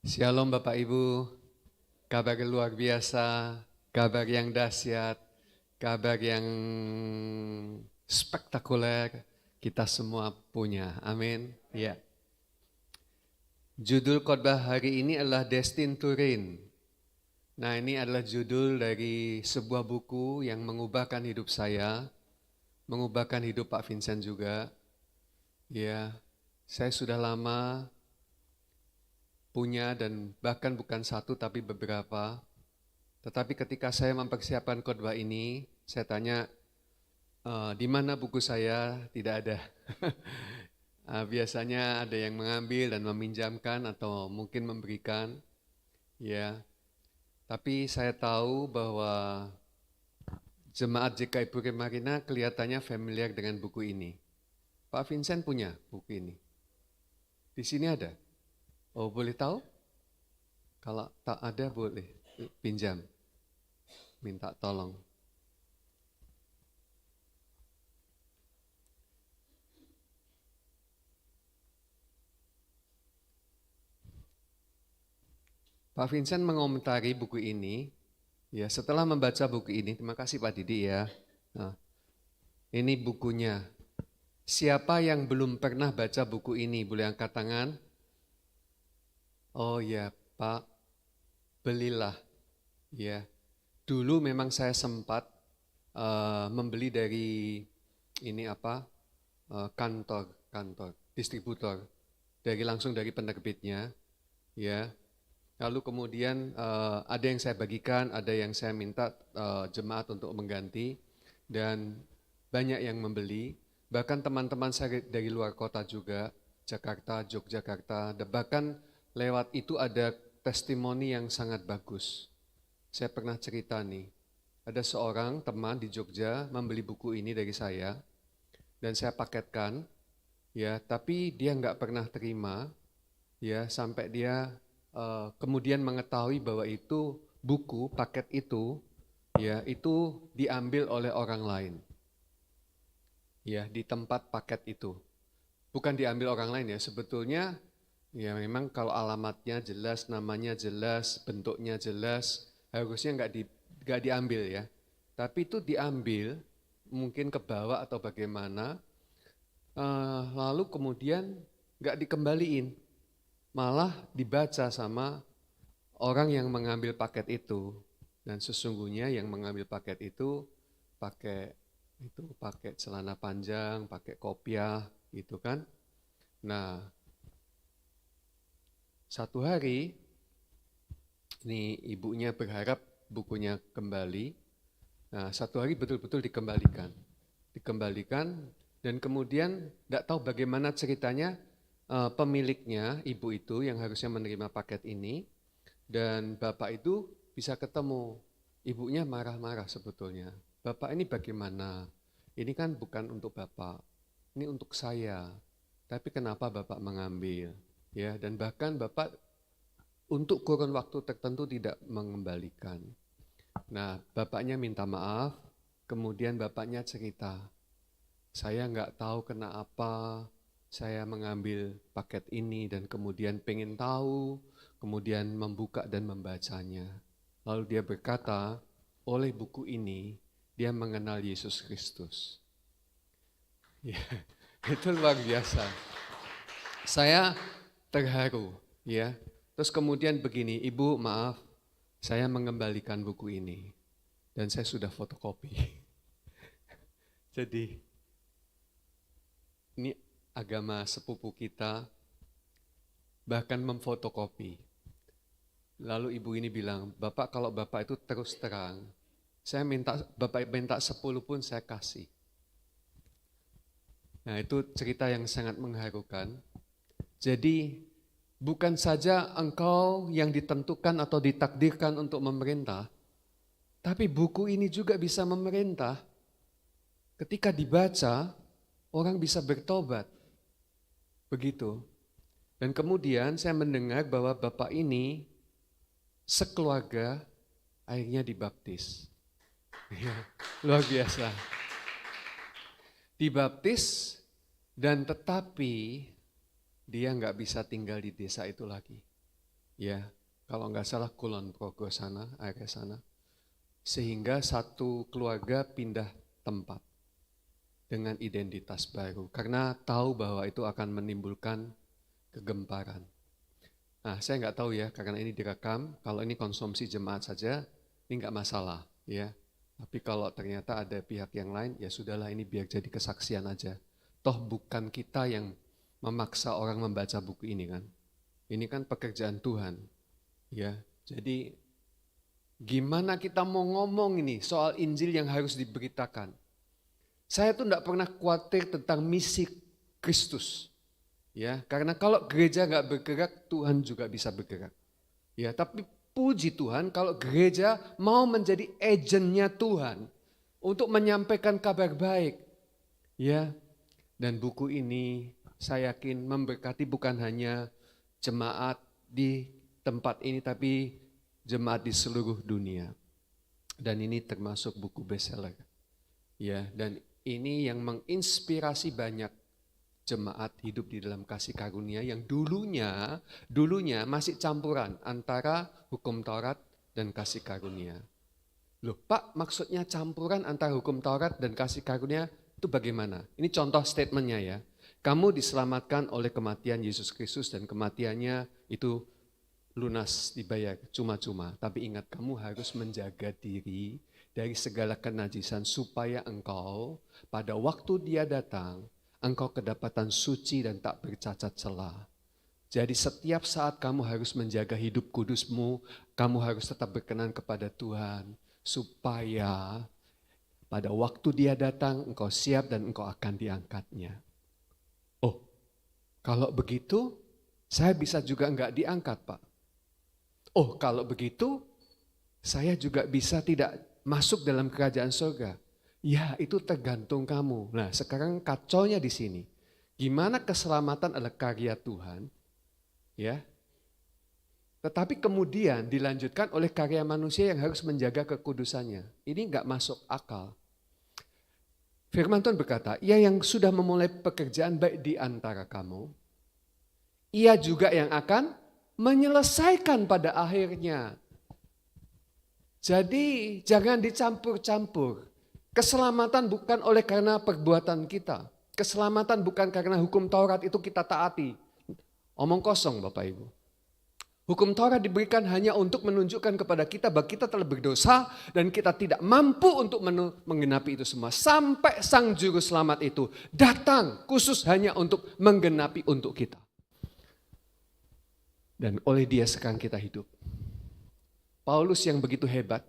Shalom Bapak Ibu, kabar luar biasa, kabar yang dahsyat, kabar yang spektakuler kita semua punya. Amin. Ya. Judul khotbah hari ini adalah Destined to Reign. Nah, ini adalah judul dari sebuah buku yang mengubahkan hidup saya, mengubahkan hidup Pak Vincent juga. Ya, saya sudah lama punya dan bahkan bukan satu tapi beberapa. Tetapi ketika saya mempersiapkan khotbah ini, saya tanya, di mana buku saya? Tidak ada. Biasanya ada yang mengambil dan meminjamkan atau mungkin memberikan, ya. Tapi saya tahu bahwa jemaat JKI Puri Marina kelihatannya familiar dengan buku ini. Pak Vincent punya buku ini. Di sini ada. Oh, boleh tahu? Kalau tak ada boleh pinjam. Minta tolong. Pak Vincent mengomentari buku ini, ya setelah membaca buku ini, terima kasih Pak Didi ya. Nah, ini bukunya. Siapa yang belum pernah baca buku ini, boleh angkat tangan? Oh ya Pak, belilah. Ya, dulu memang saya sempat membeli dari ini kantor distributor, langsung dari penerbitnya, ya. Lalu kemudian ada yang saya bagikan, ada yang saya minta jemaat untuk mengganti, dan banyak yang membeli. Bahkan teman-teman saya dari luar kota juga, Jakarta, Yogyakarta, dan bahkan lewat itu ada testimoni yang sangat bagus. Saya pernah cerita nih, ada seorang teman di Jogja membeli buku ini dari saya, dan saya paketkan, ya, tapi dia nggak pernah terima, ya, sampai dia kemudian mengetahui bahwa itu buku paket itu, ya, itu diambil oleh orang lain, ya, di tempat paket itu. Bukan diambil orang lain ya, sebetulnya ya memang kalau alamatnya jelas, namanya jelas, bentuknya jelas, harusnya nggak diambil ya. Tapi itu diambil, mungkin ke bawah atau bagaimana, lalu kemudian nggak dikembaliin, malah dibaca sama orang yang mengambil paket itu. Dan sesungguhnya yang mengambil paket itu pakai celana panjang, pakai kopiah gitu kan. Nah, satu hari ini ibunya berharap bukunya kembali. Nah, satu hari betul-betul dikembalikan. Dan kemudian tidak tahu bagaimana ceritanya pemiliknya, ibu itu yang harusnya menerima paket ini, dan bapak itu bisa ketemu. Ibunya marah-marah sebetulnya. Bapak ini bagaimana? Ini kan bukan untuk bapak, ini untuk saya. Tapi kenapa bapak mengambil? Ya, dan bahkan bapak untuk kurun waktu tertentu tidak mengembalikan. Nah, bapaknya minta maaf, kemudian bapaknya cerita, saya nggak tahu kenapa saya mengambil paket ini dan kemudian pengen tahu, kemudian membuka dan membacanya. Lalu dia berkata, oleh buku ini dia mengenal Yesus Kristus. Ya, itu luar biasa. Saya terharu, ya. Terus kemudian begini, Ibu maaf, saya mengembalikan buku ini dan saya sudah fotokopi. Jadi ini agama sepupu kita bahkan memfotokopi. Lalu ibu ini bilang, Bapak kalau Bapak itu terus terang, Bapak minta 10 pun saya kasih. Nah, itu cerita yang sangat mengharukan. Jadi bukan saja engkau yang ditentukan atau ditakdirkan untuk memerintah, tapi buku ini juga bisa memerintah. Ketika dibaca, orang bisa bertobat. Begitu. Dan kemudian saya mendengar bahwa bapak ini sekeluarga akhirnya dibaptis. Ya, luar biasa. Dibaptis dan tetapi dia nggak bisa tinggal di desa itu lagi. ya, kalau nggak salah Kulon Progo sana, area sana. Sehingga satu keluarga pindah tempat dengan identitas baru karena tahu bahwa itu akan menimbulkan kegemparan. Nah, saya nggak tahu ya, karena ini direkam, kalau ini konsumsi jemaat saja, ini nggak masalah ya. Tapi kalau ternyata ada pihak yang lain, ya sudahlah, ini biar jadi kesaksian aja. Toh bukan kita yang memaksa orang membaca buku ini kan. Ini kan pekerjaan Tuhan. Ya, jadi gimana kita mau ngomong ini soal Injil yang harus diberitakan? Saya tuh enggak pernah khawatir tentang misi Kristus. Ya, karena kalau gereja nggak bergerak, Tuhan juga bisa bergerak. Ya, tapi puji Tuhan kalau gereja mau menjadi agennya Tuhan untuk menyampaikan kabar baik. Ya, dan buku ini saya yakin memberkati bukan hanya jemaat di tempat ini, tapi jemaat di seluruh dunia. Dan ini termasuk buku bestseller. Ya, dan ini yang menginspirasi banyak jemaat hidup di dalam kasih karunia yang dulunya masih campuran antara hukum Taurat dan kasih karunia. Loh Pak, maksudnya campuran antara hukum Taurat dan kasih karunia itu bagaimana? Ini contoh statementnya ya. Kamu diselamatkan oleh kematian Yesus Kristus dan kematiannya itu lunas, dibayar cuma-cuma. Tapi ingat, kamu harus menjaga diri dari segala kenajisan supaya engkau pada waktu Dia datang, engkau kedapatan suci dan tak bercacat celah. Jadi setiap saat kamu harus menjaga hidup kudusmu, kamu harus tetap berkenan kepada Tuhan, supaya pada waktu Dia datang engkau siap dan engkau akan diangkatnya. Oh, kalau begitu saya bisa juga enggak diangkat Pak. Oh, kalau begitu saya juga bisa tidak masuk dalam kerajaan surga. Ya, itu tergantung kamu. Nah, sekarang kacaunya di sini. Gimana keselamatan adalah karya Tuhan, ya. Tetapi kemudian dilanjutkan oleh karya manusia yang harus menjaga kekudusannya. Ini enggak masuk akal. Firman Tuhan berkata, Ia yang sudah memulai pekerjaan baik di antara kamu, Ia juga yang akan menyelesaikan pada akhirnya. Jadi jangan dicampur-campur. Keselamatan bukan oleh karena perbuatan kita. Keselamatan bukan karena hukum Taurat itu kita taati. Omong kosong Bapak Ibu. Hukum Taurat diberikan hanya untuk menunjukkan kepada kita bahwa kita telah berdosa dan kita tidak mampu untuk menggenapi itu semua. Sampai Sang Juru Selamat itu datang khusus hanya untuk menggenapi untuk kita. Dan oleh Dia sekarang kita hidup. Paulus yang begitu hebat,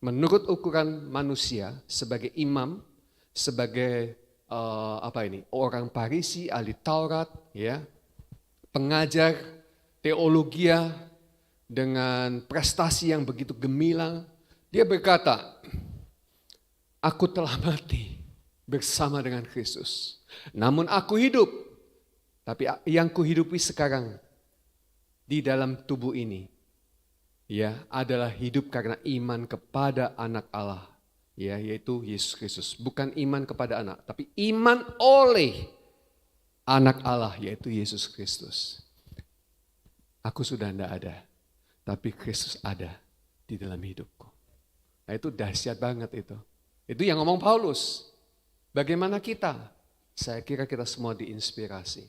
menurut ukuran manusia sebagai imam, sebagai orang Farisi, ahli Taurat, ya, pengajar teologia dengan prestasi yang begitu gemilang, dia berkata, aku telah mati bersama dengan Kristus. Namun aku hidup, tapi yang kuhidupi sekarang di dalam tubuh ini, ya, adalah hidup karena iman kepada Anak Allah, ya, yaitu Yesus Kristus. Bukan iman kepada anak, tapi iman oleh Anak Allah, yaitu Yesus Kristus. Aku sudah tidak ada, tapi Kristus ada di dalam hidupku. Nah, itu dahsyat banget itu. Itu yang ngomong Paulus. Bagaimana kita? Saya kira kita semua diinspirasi.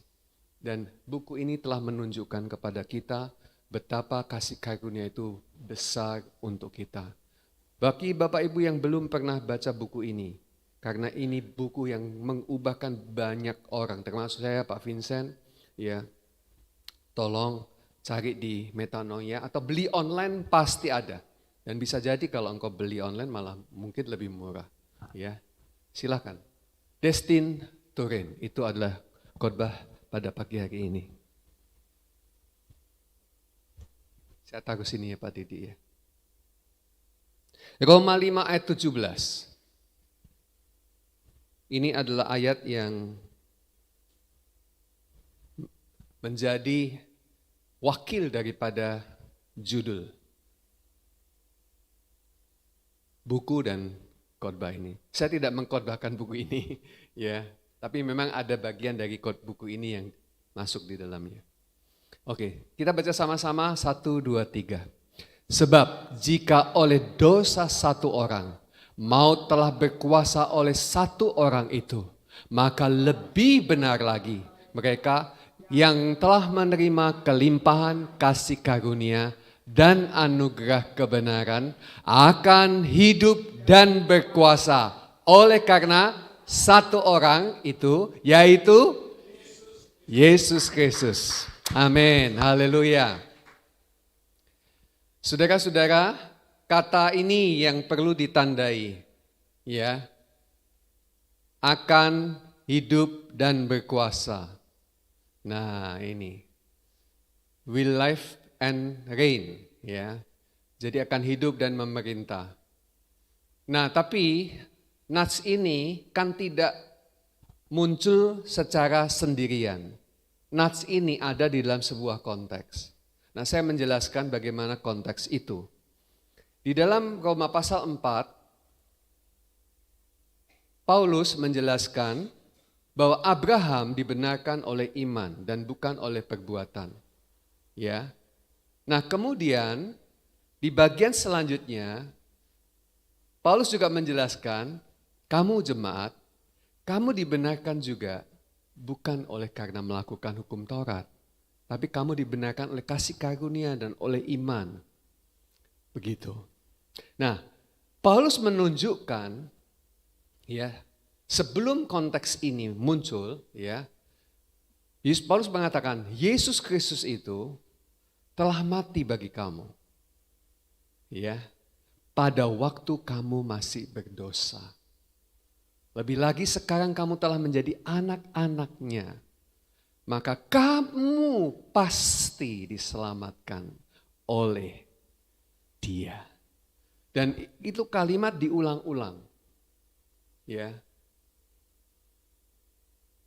Dan buku ini telah menunjukkan kepada kita betapa kasih karunia itu besar untuk kita. Bagi Bapak Ibu yang belum pernah baca buku ini, karena ini buku yang mengubahkan banyak orang, termasuk saya Pak Vincent, ya, tolong cari di Metanoia atau beli online pasti ada. Dan bisa jadi kalau engkau beli online malah mungkin lebih murah. Ya, silakan. Destin Turin, itu adalah khotbah pada pagi hari ini. Saya taruh sini ya Pak Didi ya. Roma 5 ayat 17. Ini adalah ayat yang menjadi wakil daripada judul buku dan khotbah ini. Saya tidak mengkhotbahkan buku ini ya, tapi memang ada bagian dari buku ini yang masuk di dalamnya. Oke, kita baca sama-sama 1, 2, 3. Sebab jika oleh dosa satu orang, maut telah berkuasa oleh satu orang itu, maka lebih benar lagi mereka yang telah menerima kelimpahan kasih karunia dan anugerah kebenaran akan hidup dan berkuasa oleh karena satu orang itu, yaitu Yesus Kristus. Amin, haleluya. Saudara-saudara, kata ini yang perlu ditandai, ya, akan hidup dan berkuasa. Nah ini, will live and reign, ya. Jadi akan hidup dan memerintah. Nah tapi nats ini kan tidak muncul secara sendirian. Nats ini ada di dalam sebuah konteks. Nah saya menjelaskan bagaimana konteks itu. Di dalam Roma pasal 4, Paulus menjelaskan bahwa Abraham dibenarkan oleh iman dan bukan oleh perbuatan. Ya. Nah kemudian di bagian selanjutnya, Paulus juga menjelaskan, kamu jemaat, kamu dibenarkan juga bukan oleh karena melakukan hukum Taurat, tapi kamu dibenarkan oleh kasih karunia dan oleh iman. Begitu. Nah, Paulus menunjukkan, ya, sebelum konteks ini muncul, ya, Paulus mengatakan Yesus Kristus itu telah mati bagi kamu, ya, pada waktu kamu masih berdosa. Lebih lagi sekarang kamu telah menjadi anak-anaknya, maka kamu pasti diselamatkan oleh Dia. Dan itu kalimat diulang-ulang. Ya.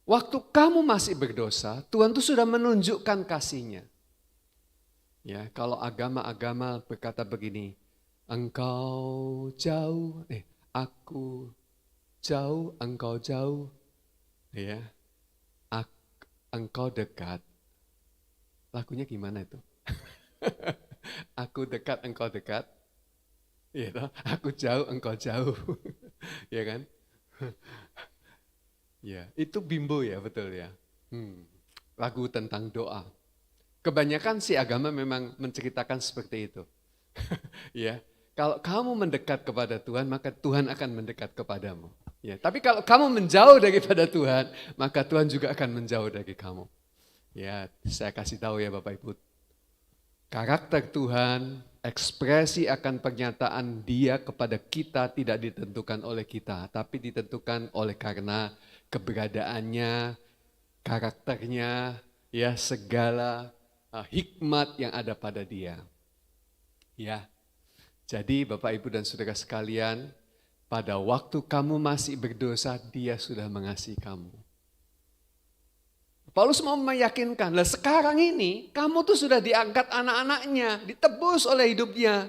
Waktu kamu masih berdosa, Tuhan itu sudah menunjukkan kasih-Nya. Ya, kalau agama-agama berkata begini, engkau jauh, aku jauh, engkau jauh, ya. Engkau dekat. Lagunya gimana itu? Aku dekat, engkau dekat. Ya, aku jauh, engkau jauh. Ya kan? Ya, itu bimbo ya, betul ya. Lagu tentang doa. Kebanyakan sih agama memang menceritakan seperti itu. Ya, kalau kamu mendekat kepada Tuhan, maka Tuhan akan mendekat kepadamu. Ya, tapi kalau kamu menjauh daripada Tuhan, maka Tuhan juga akan menjauh dari kamu. Ya, saya kasih tahu ya Bapak Ibu. Karakter Tuhan, ekspresi akan pernyataan Dia kepada kita tidak ditentukan oleh kita, tapi ditentukan oleh karena keberadaannya, karakternya, ya segala hikmat yang ada pada Dia. Ya. Jadi Bapak Ibu dan Saudara sekalian, pada waktu kamu masih berdosa, Dia sudah mengasihi kamu. Paulus mau meyakinkan, lah sekarang ini kamu tuh sudah diangkat anak-anaknya, ditebus oleh hidupnya.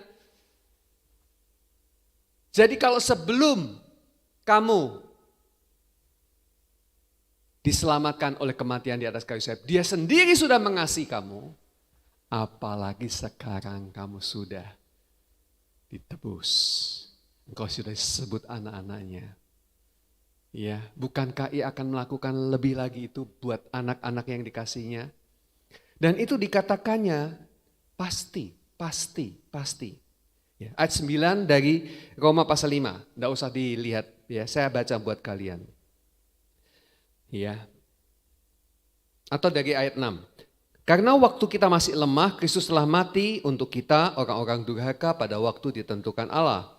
Jadi kalau sebelum kamu diselamatkan oleh kematian di atas kayu salib, Dia sendiri sudah mengasihi kamu, apalagi sekarang kamu sudah ditebus. Engkau sudah disebut anak-anaknya. Ya, bukankah Ia akan melakukan lebih lagi itu buat anak-anak yang dikasihnya? Dan itu dikatakannya pasti. Ya, ayat 9 dari Roma pasal 5, enggak usah dilihat ya, saya baca buat kalian. Ya. Atau dari ayat 6. Karena waktu kita masih lemah, Kristus telah mati untuk kita orang-orang durhaka pada waktu ditentukan Allah.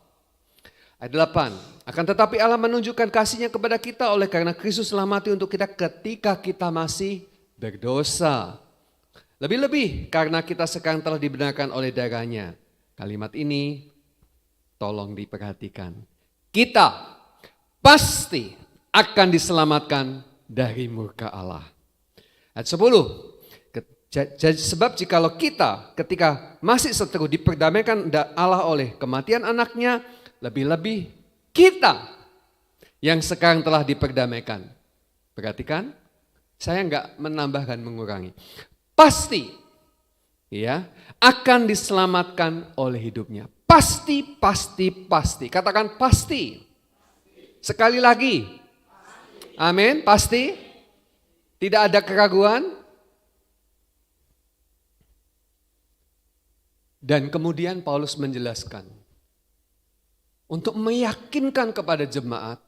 Ayat 8, akan tetapi Allah menunjukkan kasih-Nya kepada kita oleh karena Kristus telah mati untuk kita ketika kita masih berdosa. Lebih-lebih karena kita sekarang telah dibenarkan oleh darah-Nya. Kalimat ini tolong diperhatikan. Kita pasti akan diselamatkan dari murka Allah. Ayat 10, sebab jikalau kita ketika masih seteru diperdamaikan Allah oleh kematian anaknya, lebih-lebih kita yang sekarang telah diperdamaikan. Perhatikan, saya enggak menambah dan mengurangi. Pasti ya, akan diselamatkan oleh hidupnya. Pasti, pasti, pasti. Katakan pasti. Sekali lagi. Amin, pasti. Tidak ada keraguan. Dan kemudian Paulus menjelaskan, untuk meyakinkan kepada jemaat,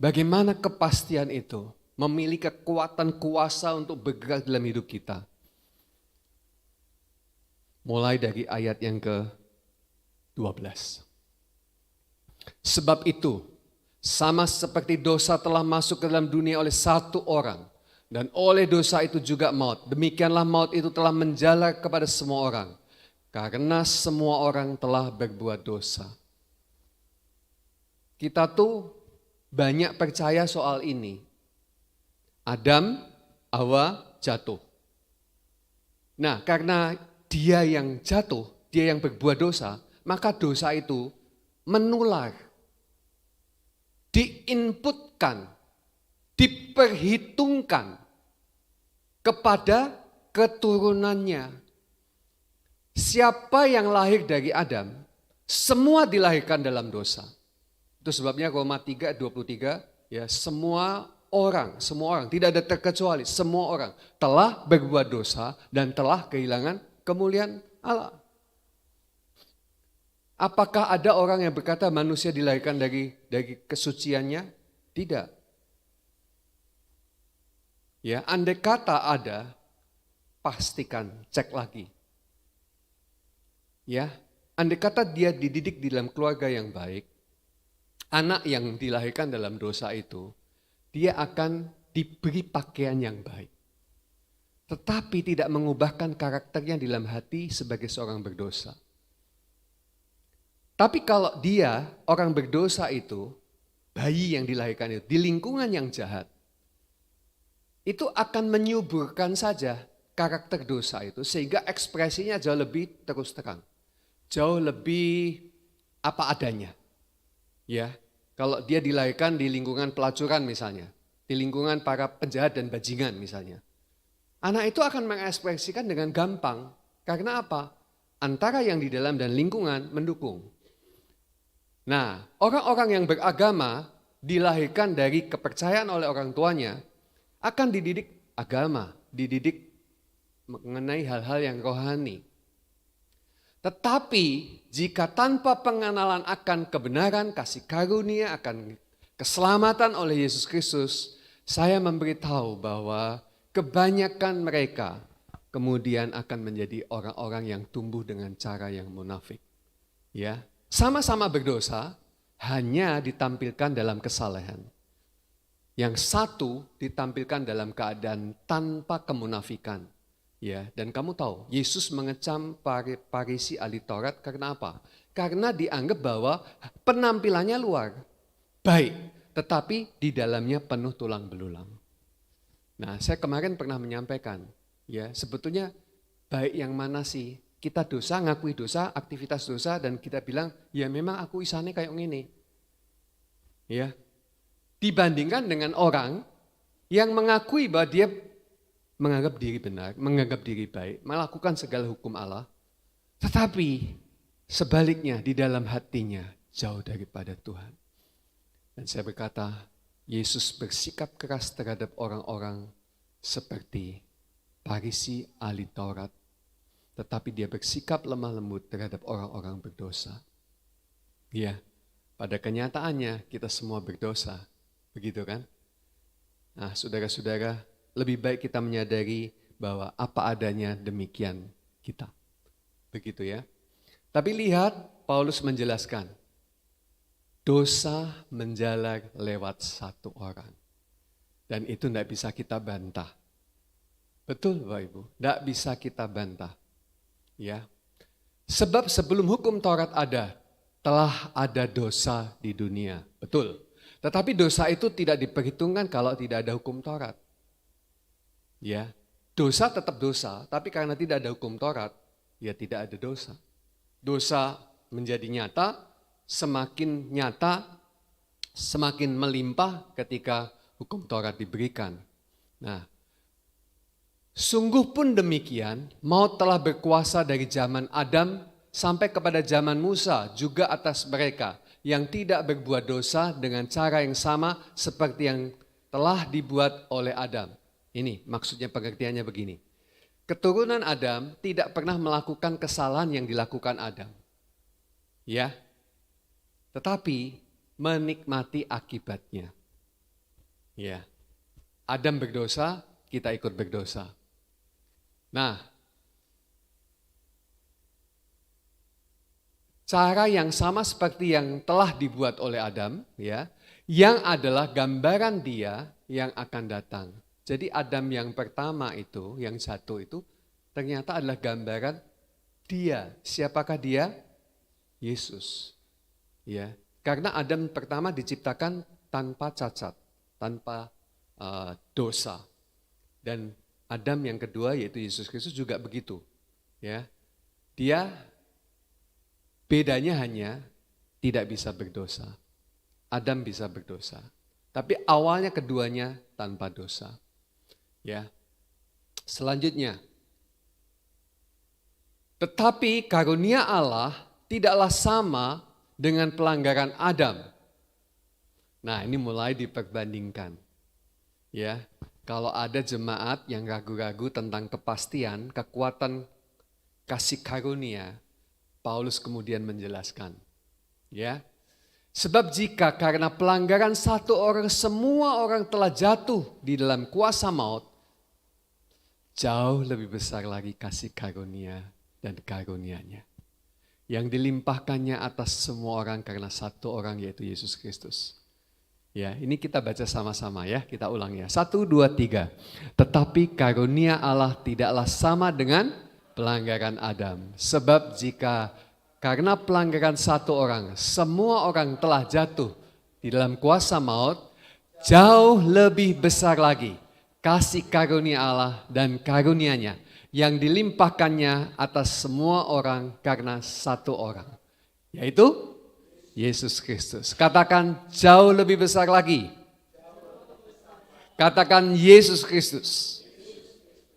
bagaimana kepastian itu memiliki kekuatan kuasa untuk bergerak dalam hidup kita. Mulai dari ayat yang ke-12. Sebab itu, sama seperti dosa telah masuk ke dalam dunia oleh satu orang, dan oleh dosa itu juga maut. Demikianlah maut itu telah menjalar kepada semua orang, karena semua orang telah berbuat dosa. Kita tuh banyak percaya soal ini. Adam, Hawa jatuh. Nah, karena dia yang jatuh, dia yang berbuat dosa, maka dosa itu menular, diinputkan, diperhitungkan kepada keturunannya. Siapa yang lahir dari Adam, semua dilahirkan dalam dosa. Itu sebabnya Roma 3:23, ya, semua orang, tidak ada terkecuali, semua orang telah berbuat dosa dan telah kehilangan kemuliaan Allah. Apakah ada orang yang berkata manusia dilahirkan dari kesuciannya? Tidak. Ya, andai kata ada, pastikan, cek lagi. Ya, andai kata dia dididik di dalam keluarga yang baik, anak yang dilahirkan dalam dosa itu, dia akan diberi pakaian yang baik. Tetapi tidak mengubahkan karakternya di dalam hati sebagai seorang berdosa. Tapi kalau dia, orang berdosa itu, bayi yang dilahirkan itu, di lingkungan yang jahat, itu akan menyuburkan saja karakter dosa itu, sehingga ekspresinya jauh lebih terus terang. Jauh lebih apa adanya. Ya, kalau dia dilahirkan di lingkungan pelacuran misalnya, di lingkungan para penjahat dan bajingan misalnya, anak itu akan mengekspresikan dengan gampang. Karena apa? Antara yang di dalam dan lingkungan mendukung. Nah, orang-orang yang beragama dilahirkan dari kepercayaan oleh orang tuanya akan dididik agama, dididik mengenai hal-hal yang rohani. Tetapi jika tanpa pengenalan akan kebenaran, kasih karunia, akan keselamatan oleh Yesus Kristus, saya memberitahu bahwa kebanyakan mereka kemudian akan menjadi orang-orang yang tumbuh dengan cara yang munafik. Ya, sama-sama berdosa, hanya ditampilkan dalam kesalehan. Yang satu ditampilkan dalam keadaan tanpa kemunafikan. Ya, dan kamu tahu, Yesus mengecam Farisi ahli Taurat karena apa? Karena dianggap bahwa penampilannya luar, baik, tetapi di dalamnya penuh tulang belulang. Nah, saya kemarin pernah menyampaikan, ya, sebetulnya baik yang mana sih? Kita dosa, ngakui dosa, aktivitas dosa, dan kita bilang, ya memang aku isane kayak gini. Ya, dibandingkan dengan orang yang mengakui bahwa dia menganggap diri benar, menganggap diri baik, melakukan segala hukum Allah, tetapi sebaliknya di dalam hatinya jauh daripada Tuhan. Dan saya berkata, Yesus bersikap keras terhadap orang-orang seperti Farisi ahli Taurat, tetapi dia bersikap lemah lembut terhadap orang-orang berdosa. Ya, pada kenyataannya kita semua berdosa, begitu kan? Nah, saudara-saudara, lebih baik kita menyadari bahwa apa adanya demikian kita. Begitu ya. Tapi lihat Paulus menjelaskan. Dosa menjalar lewat satu orang. Dan itu tidak bisa kita bantah. Betul Bapak Ibu, tidak bisa kita bantah. Ya. Sebab sebelum hukum Taurat ada, telah ada dosa di dunia. Betul. Tetapi dosa itu tidak diperhitungkan kalau tidak ada hukum Taurat. Ya, dosa tetap dosa, tapi karena tidak ada hukum Taurat, ya tidak ada dosa. Dosa menjadi nyata, semakin melimpah ketika hukum Taurat diberikan. Nah, Sungguh pun demikian, maut telah berkuasa dari zaman Adam sampai kepada zaman Musa juga atas mereka yang tidak berbuat dosa dengan cara yang sama seperti yang telah dibuat oleh Adam. Ini maksudnya pengertiannya begini. Keturunan Adam tidak pernah melakukan kesalahan yang dilakukan Adam. Ya. Tetapi menikmati akibatnya. Ya. Adam berdosa, kita ikut berdosa. Nah, cara yang sama seperti yang telah dibuat oleh Adam, ya, yang adalah gambaran dia yang akan datang. Jadi Adam yang pertama itu, yang satu itu, ternyata adalah gambaran dia. Siapakah dia? Yesus. Ya, karena Adam pertama diciptakan tanpa cacat, tanpa dosa. Dan Adam yang kedua yaitu Yesus Kristus juga begitu. Ya. Dia bedanya hanya tidak bisa berdosa. Adam bisa berdosa. Tapi awalnya keduanya tanpa dosa. Ya. Selanjutnya. Tetapi karunia Allah tidaklah sama dengan pelanggaran Adam. Nah, ini mulai diperbandingkan. Ya. Kalau ada jemaat yang ragu-ragu tentang kepastian, kekuatan kasih karunia, Paulus kemudian menjelaskan. Ya, sebab jika karena pelanggaran satu orang semua orang telah jatuh di dalam kuasa maut, jauh lebih besar lagi kasih karunia dan karunia-Nya yang dilimpahkannya atas semua orang karena satu orang yaitu Yesus Kristus. Ya, ini kita baca sama-sama ya, kita ulang ya. 1, 2, 3. Tetapi karunia Allah tidaklah sama dengan pelanggaran Adam. Sebab jika karena pelanggaran satu orang, semua orang telah jatuh di dalam kuasa maut, jauh lebih besar lagi kasih karunia Allah dan karunia-Nya yang dilimpahkannya atas semua orang karena satu orang, yaitu Yesus Kristus. Katakan jauh lebih besar lagi. Katakan Yesus Kristus.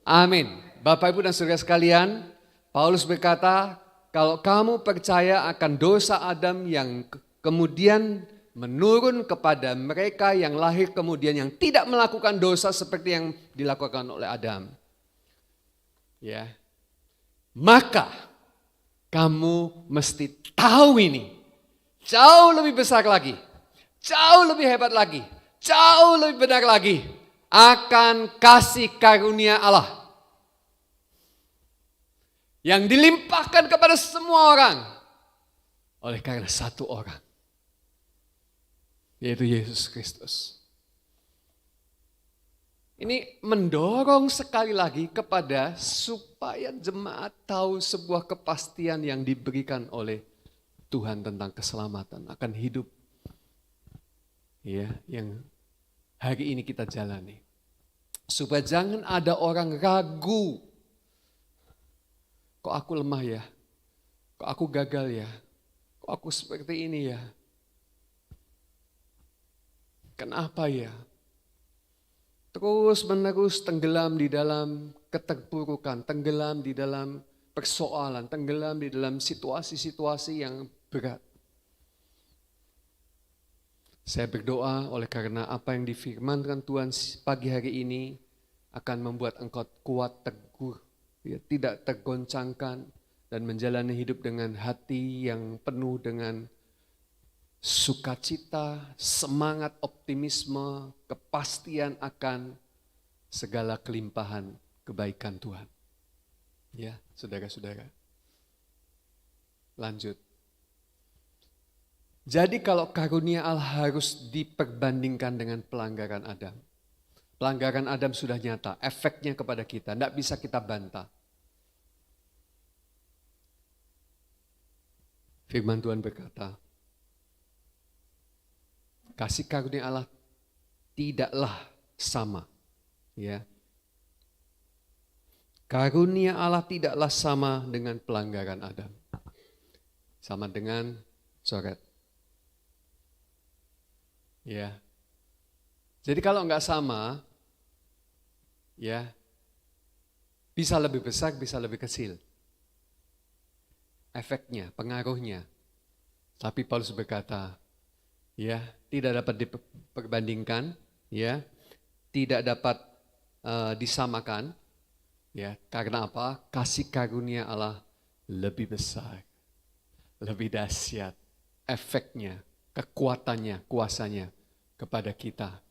Amin. Bapak, Ibu dan saudara sekalian, Paulus berkata, kalau kamu percaya akan dosa Adam yang kemudian menurun kepada mereka yang lahir kemudian yang tidak melakukan dosa seperti yang dilakukan oleh Adam. Ya. Maka kamu mesti tahu ini. Jauh lebih besar lagi, jauh lebih hebat lagi, jauh lebih benar lagi akan kasih karunia Allah yang dilimpahkan kepada semua orang oleh karena satu orang, yaitu Yesus Kristus. Ini mendorong sekali lagi kepada supaya jemaat tahu sebuah kepastian yang diberikan oleh Tuhan tentang keselamatan akan hidup ya yang hari ini kita jalani. Supaya jangan ada orang ragu. Kok aku lemah ya? Kok aku gagal ya? Kok aku seperti ini ya? Kenapa ya? Terus menerus tenggelam di dalam keterpurukan, tenggelam di dalam persoalan, tenggelam di dalam situasi-situasi yang berat. Saya berdoa oleh karena apa yang difirmankan Tuhan pagi hari ini akan membuat engkau kuat, teguh, ya, tidak tergoncangkan dan menjalani hidup dengan hati yang penuh dengan sukacita, semangat, optimisme, kepastian akan segala kelimpahan kebaikan Tuhan. Ya, saudara-saudara. Lanjut. Jadi kalau karunia Allah harus diperbandingkan dengan pelanggaran Adam. Pelanggaran Adam sudah nyata, efeknya kepada kita, tidak bisa kita bantah. Firman Tuhan berkata, kasih karunia Allah tidaklah sama. Ya. Karunia Allah tidaklah sama dengan pelanggaran Adam. Sama dengan coret. Ya. Jadi kalau enggak sama, ya, Bisa lebih besar, bisa lebih kecil. Efeknya, pengaruhnya. Tapi Paulus berkata, ya, tidak dapat diperbandingkan, ya, tidak dapat disamakan, ya, karena apa? Kasih karunia Allah lebih besar, lebih dahsyat, efeknya, kekuatannya, kuasanya kepada kita.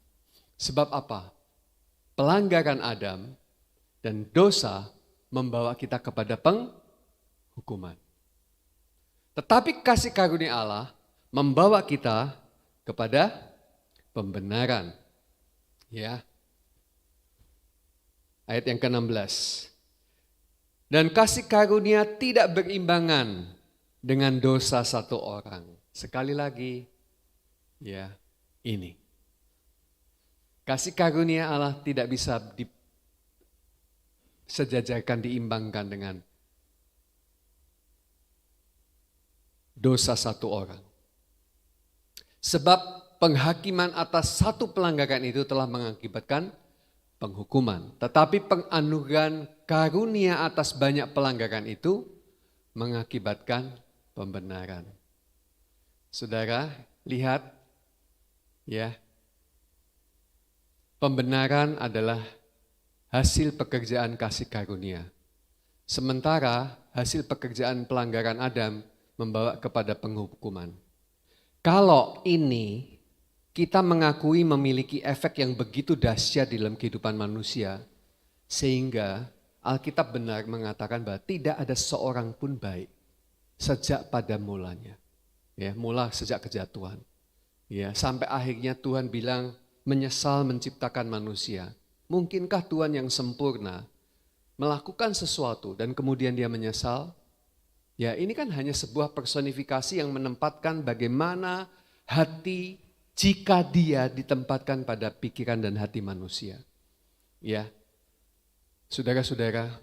Sebab apa? Pelanggaran Adam dan dosa membawa kita kepada penghukuman. Tetapi kasih karunia Allah membawa kita kepada pembenaran. Ya. Ayat yang ke-16. Dan kasih karunia tidak berimbangan dengan dosa satu orang. Sekali lagi, ya, ini. Kasih karunia Allah tidak bisa sejajarkan, diimbangkan dengan dosa satu orang. Sebab penghakiman atas satu pelanggaran itu telah mengakibatkan penghukuman. Tetapi penganugeraan karunia atas banyak pelanggaran itu mengakibatkan pembenaran. Saudara, lihat ya. Pembenaran adalah hasil pekerjaan kasih karunia. Sementara hasil pekerjaan pelanggaran Adam membawa kepada penghukuman. Kalau ini kita mengakui memiliki efek yang begitu dahsyat di dalam kehidupan manusia, sehingga Alkitab benar mengatakan bahwa tidak ada seorang pun baik sejak pada mulanya. Ya, mula sejak kejatuhan. Ya, sampai akhirnya Tuhan bilang menyesal menciptakan manusia. Mungkinkah Tuhan yang sempurna melakukan sesuatu dan kemudian dia menyesal? Ya, ini kan hanya sebuah personifikasi yang menempatkan bagaimana hati jika dia ditempatkan pada pikiran dan hati manusia. Ya, saudara-saudara,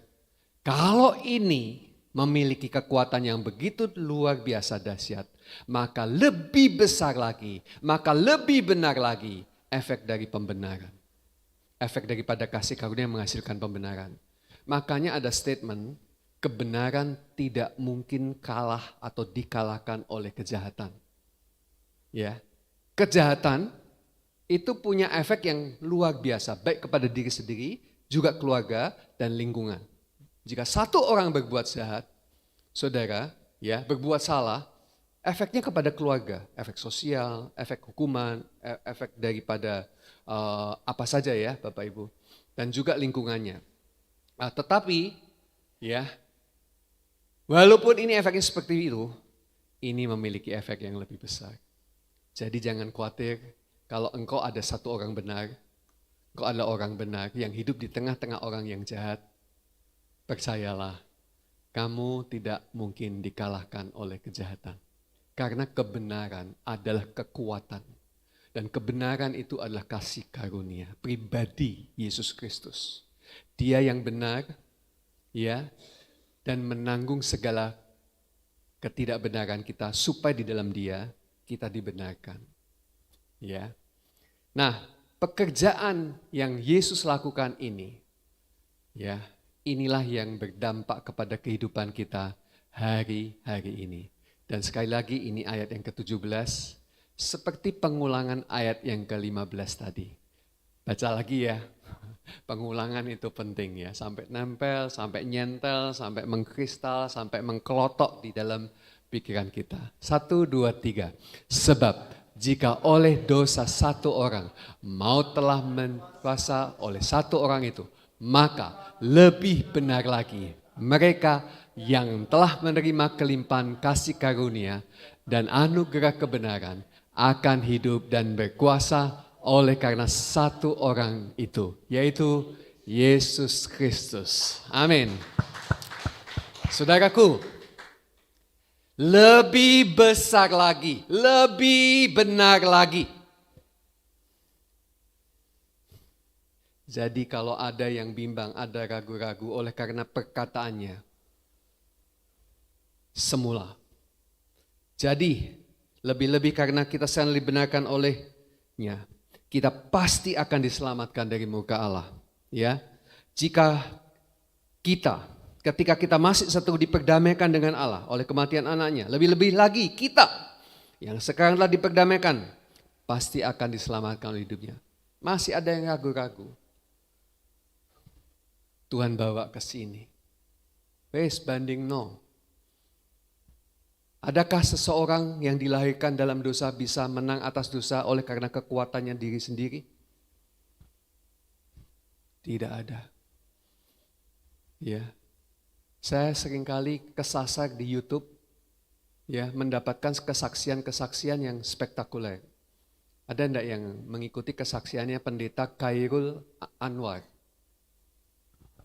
kalau ini memiliki kekuatan yang begitu luar biasa dahsyat, maka lebih besar lagi, maka lebih benar lagi efek dari pembenaran. Efek daripada kasih karunia yang menghasilkan pembenaran. Makanya ada statement, kebenaran tidak mungkin kalah atau dikalahkan oleh kejahatan. Ya, kejahatan itu punya efek yang luar biasa, baik kepada diri sendiri, juga keluarga dan lingkungan. Jika satu orang berbuat jahat, saudara, ya, berbuat salah, efeknya kepada keluarga, efek sosial, efek hukuman, efek daripada apa saja ya Bapak Ibu, dan juga lingkungannya. Tetapi ya, walaupun ini efeknya seperti itu, ini memiliki efek yang lebih besar. Jadi jangan khawatir kalau engkau ada satu orang benar, engkau adalah orang benar yang hidup di tengah-tengah orang yang jahat. Percayalah, kamu tidak mungkin dikalahkan oleh kejahatan. Karena kebenaran adalah kekuatan. Dan kebenaran itu adalah kasih karunia pribadi Yesus Kristus. Dia yang benar, ya, dan menanggung segala ketidakbenaran kita supaya di dalam Dia kita dibenarkan. Ya. Nah, pekerjaan yang Yesus lakukan ini, ya, inilah yang berdampak kepada kehidupan kita hari-hari ini. Dan sekali lagi ini ayat yang ke-17, seperti pengulangan ayat yang ke-15 tadi. Baca lagi ya, pengulangan itu penting ya, sampai nempel, sampai nyentel, sampai mengkristal, sampai mengkelotok di dalam pikiran kita. 1, 2, 3. Sebab jika oleh dosa satu orang, maut telah menguasa oleh satu orang itu, maka lebih benar lagi mereka yang telah menerima kelimpahan kasih karunia dan anugerah kebenaran akan hidup dan berkuasa oleh karena satu orang itu, yaitu Yesus Kristus. Amin. Saudaraku, lebih besar lagi, lebih benar lagi. Jadi kalau ada yang bimbang, ada ragu-ragu oleh karena perkataannya semula. Jadi lebih-lebih karena kita sedang dibenarkan olehnya, kita pasti akan diselamatkan dari murka Allah. Ya, jika Kita, ketika kita masih satu diperdamaikan dengan Allah oleh kematian anaknya, lebih-lebih lagi kita yang sekarang telah diperdamaikan, pasti akan diselamatkan oleh hidupnya. Masih ada yang ragu-ragu. Tuhan bawa ke sini. Wes banding no. Adakah seseorang yang dilahirkan dalam dosa bisa menang atas dosa oleh karena kekuatannya diri sendiri? Tidak ada. Ya. Saya seringkali kesasar di YouTube ya, mendapatkan kesaksian-kesaksian yang spektakuler. Ada enggak yang mengikuti kesaksiannya pendeta Khairul Anwar?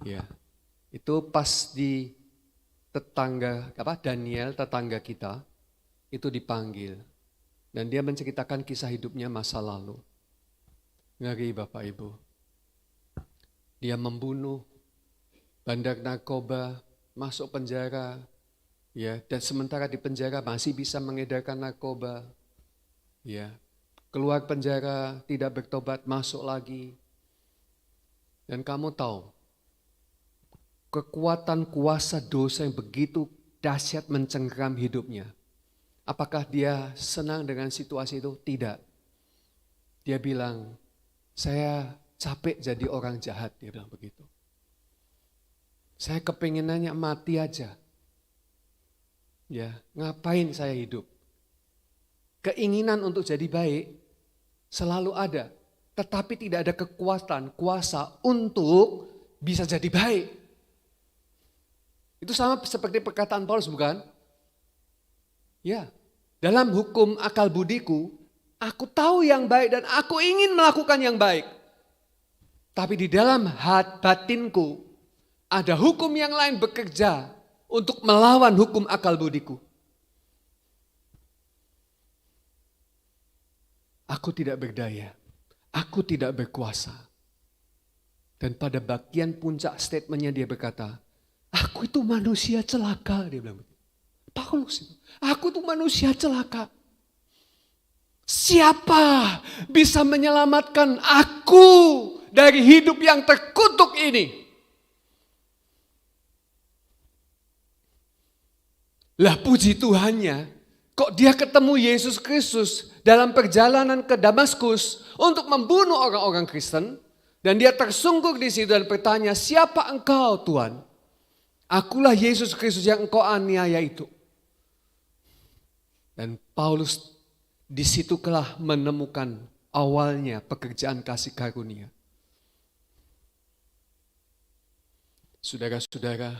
Ya. Itu pas di Daniel, tetangga kita, itu dipanggil. Dan dia menceritakan kisah hidupnya masa lalu. Ngeri Bapak Ibu. Dia membunuh, bandar narkoba, masuk penjara, ya, dan sementara di penjara masih bisa mengedarkan narkoba, ya, keluar penjara tidak bertobat, masuk lagi. Dan kamu tahu, kekuatan kuasa dosa yang begitu dahsyat mencengkeram hidupnya. Apakah dia senang dengan situasi itu? Tidak. Dia bilang, saya capek jadi orang jahat, dia bilang begitu. Saya kepengenannya mati aja. Ya, ngapain saya hidup? Keinginan untuk jadi baik selalu ada, tetapi tidak ada kekuatan, kuasa untuk bisa jadi baik. Itu sama seperti perkataan Paulus, bukan? Ya, dalam hukum akal budiku, aku tahu yang baik dan aku ingin melakukan yang baik. Tapi di dalam batinku, ada hukum yang lain bekerja untuk melawan hukum akal budiku. Aku tidak berdaya, aku tidak berkuasa. Dan pada bagian puncak statementnya dia berkata, aku itu manusia celaka, dia bilang. Paulus itu, aku itu manusia celaka. Siapa bisa menyelamatkan aku dari hidup yang terkutuk ini? Lah puji Tuhannya, kok dia ketemu Yesus Kristus dalam perjalanan ke Damaskus untuk membunuh orang-orang Kristen. Dan dia tersungkur di situ dan bertanya, siapa engkau Tuhan? Akulah Yesus Kristus yang engkau aniaya itu. Dan Paulus disitulah menemukan awalnya pekerjaan kasih karunia. Saudara-saudara,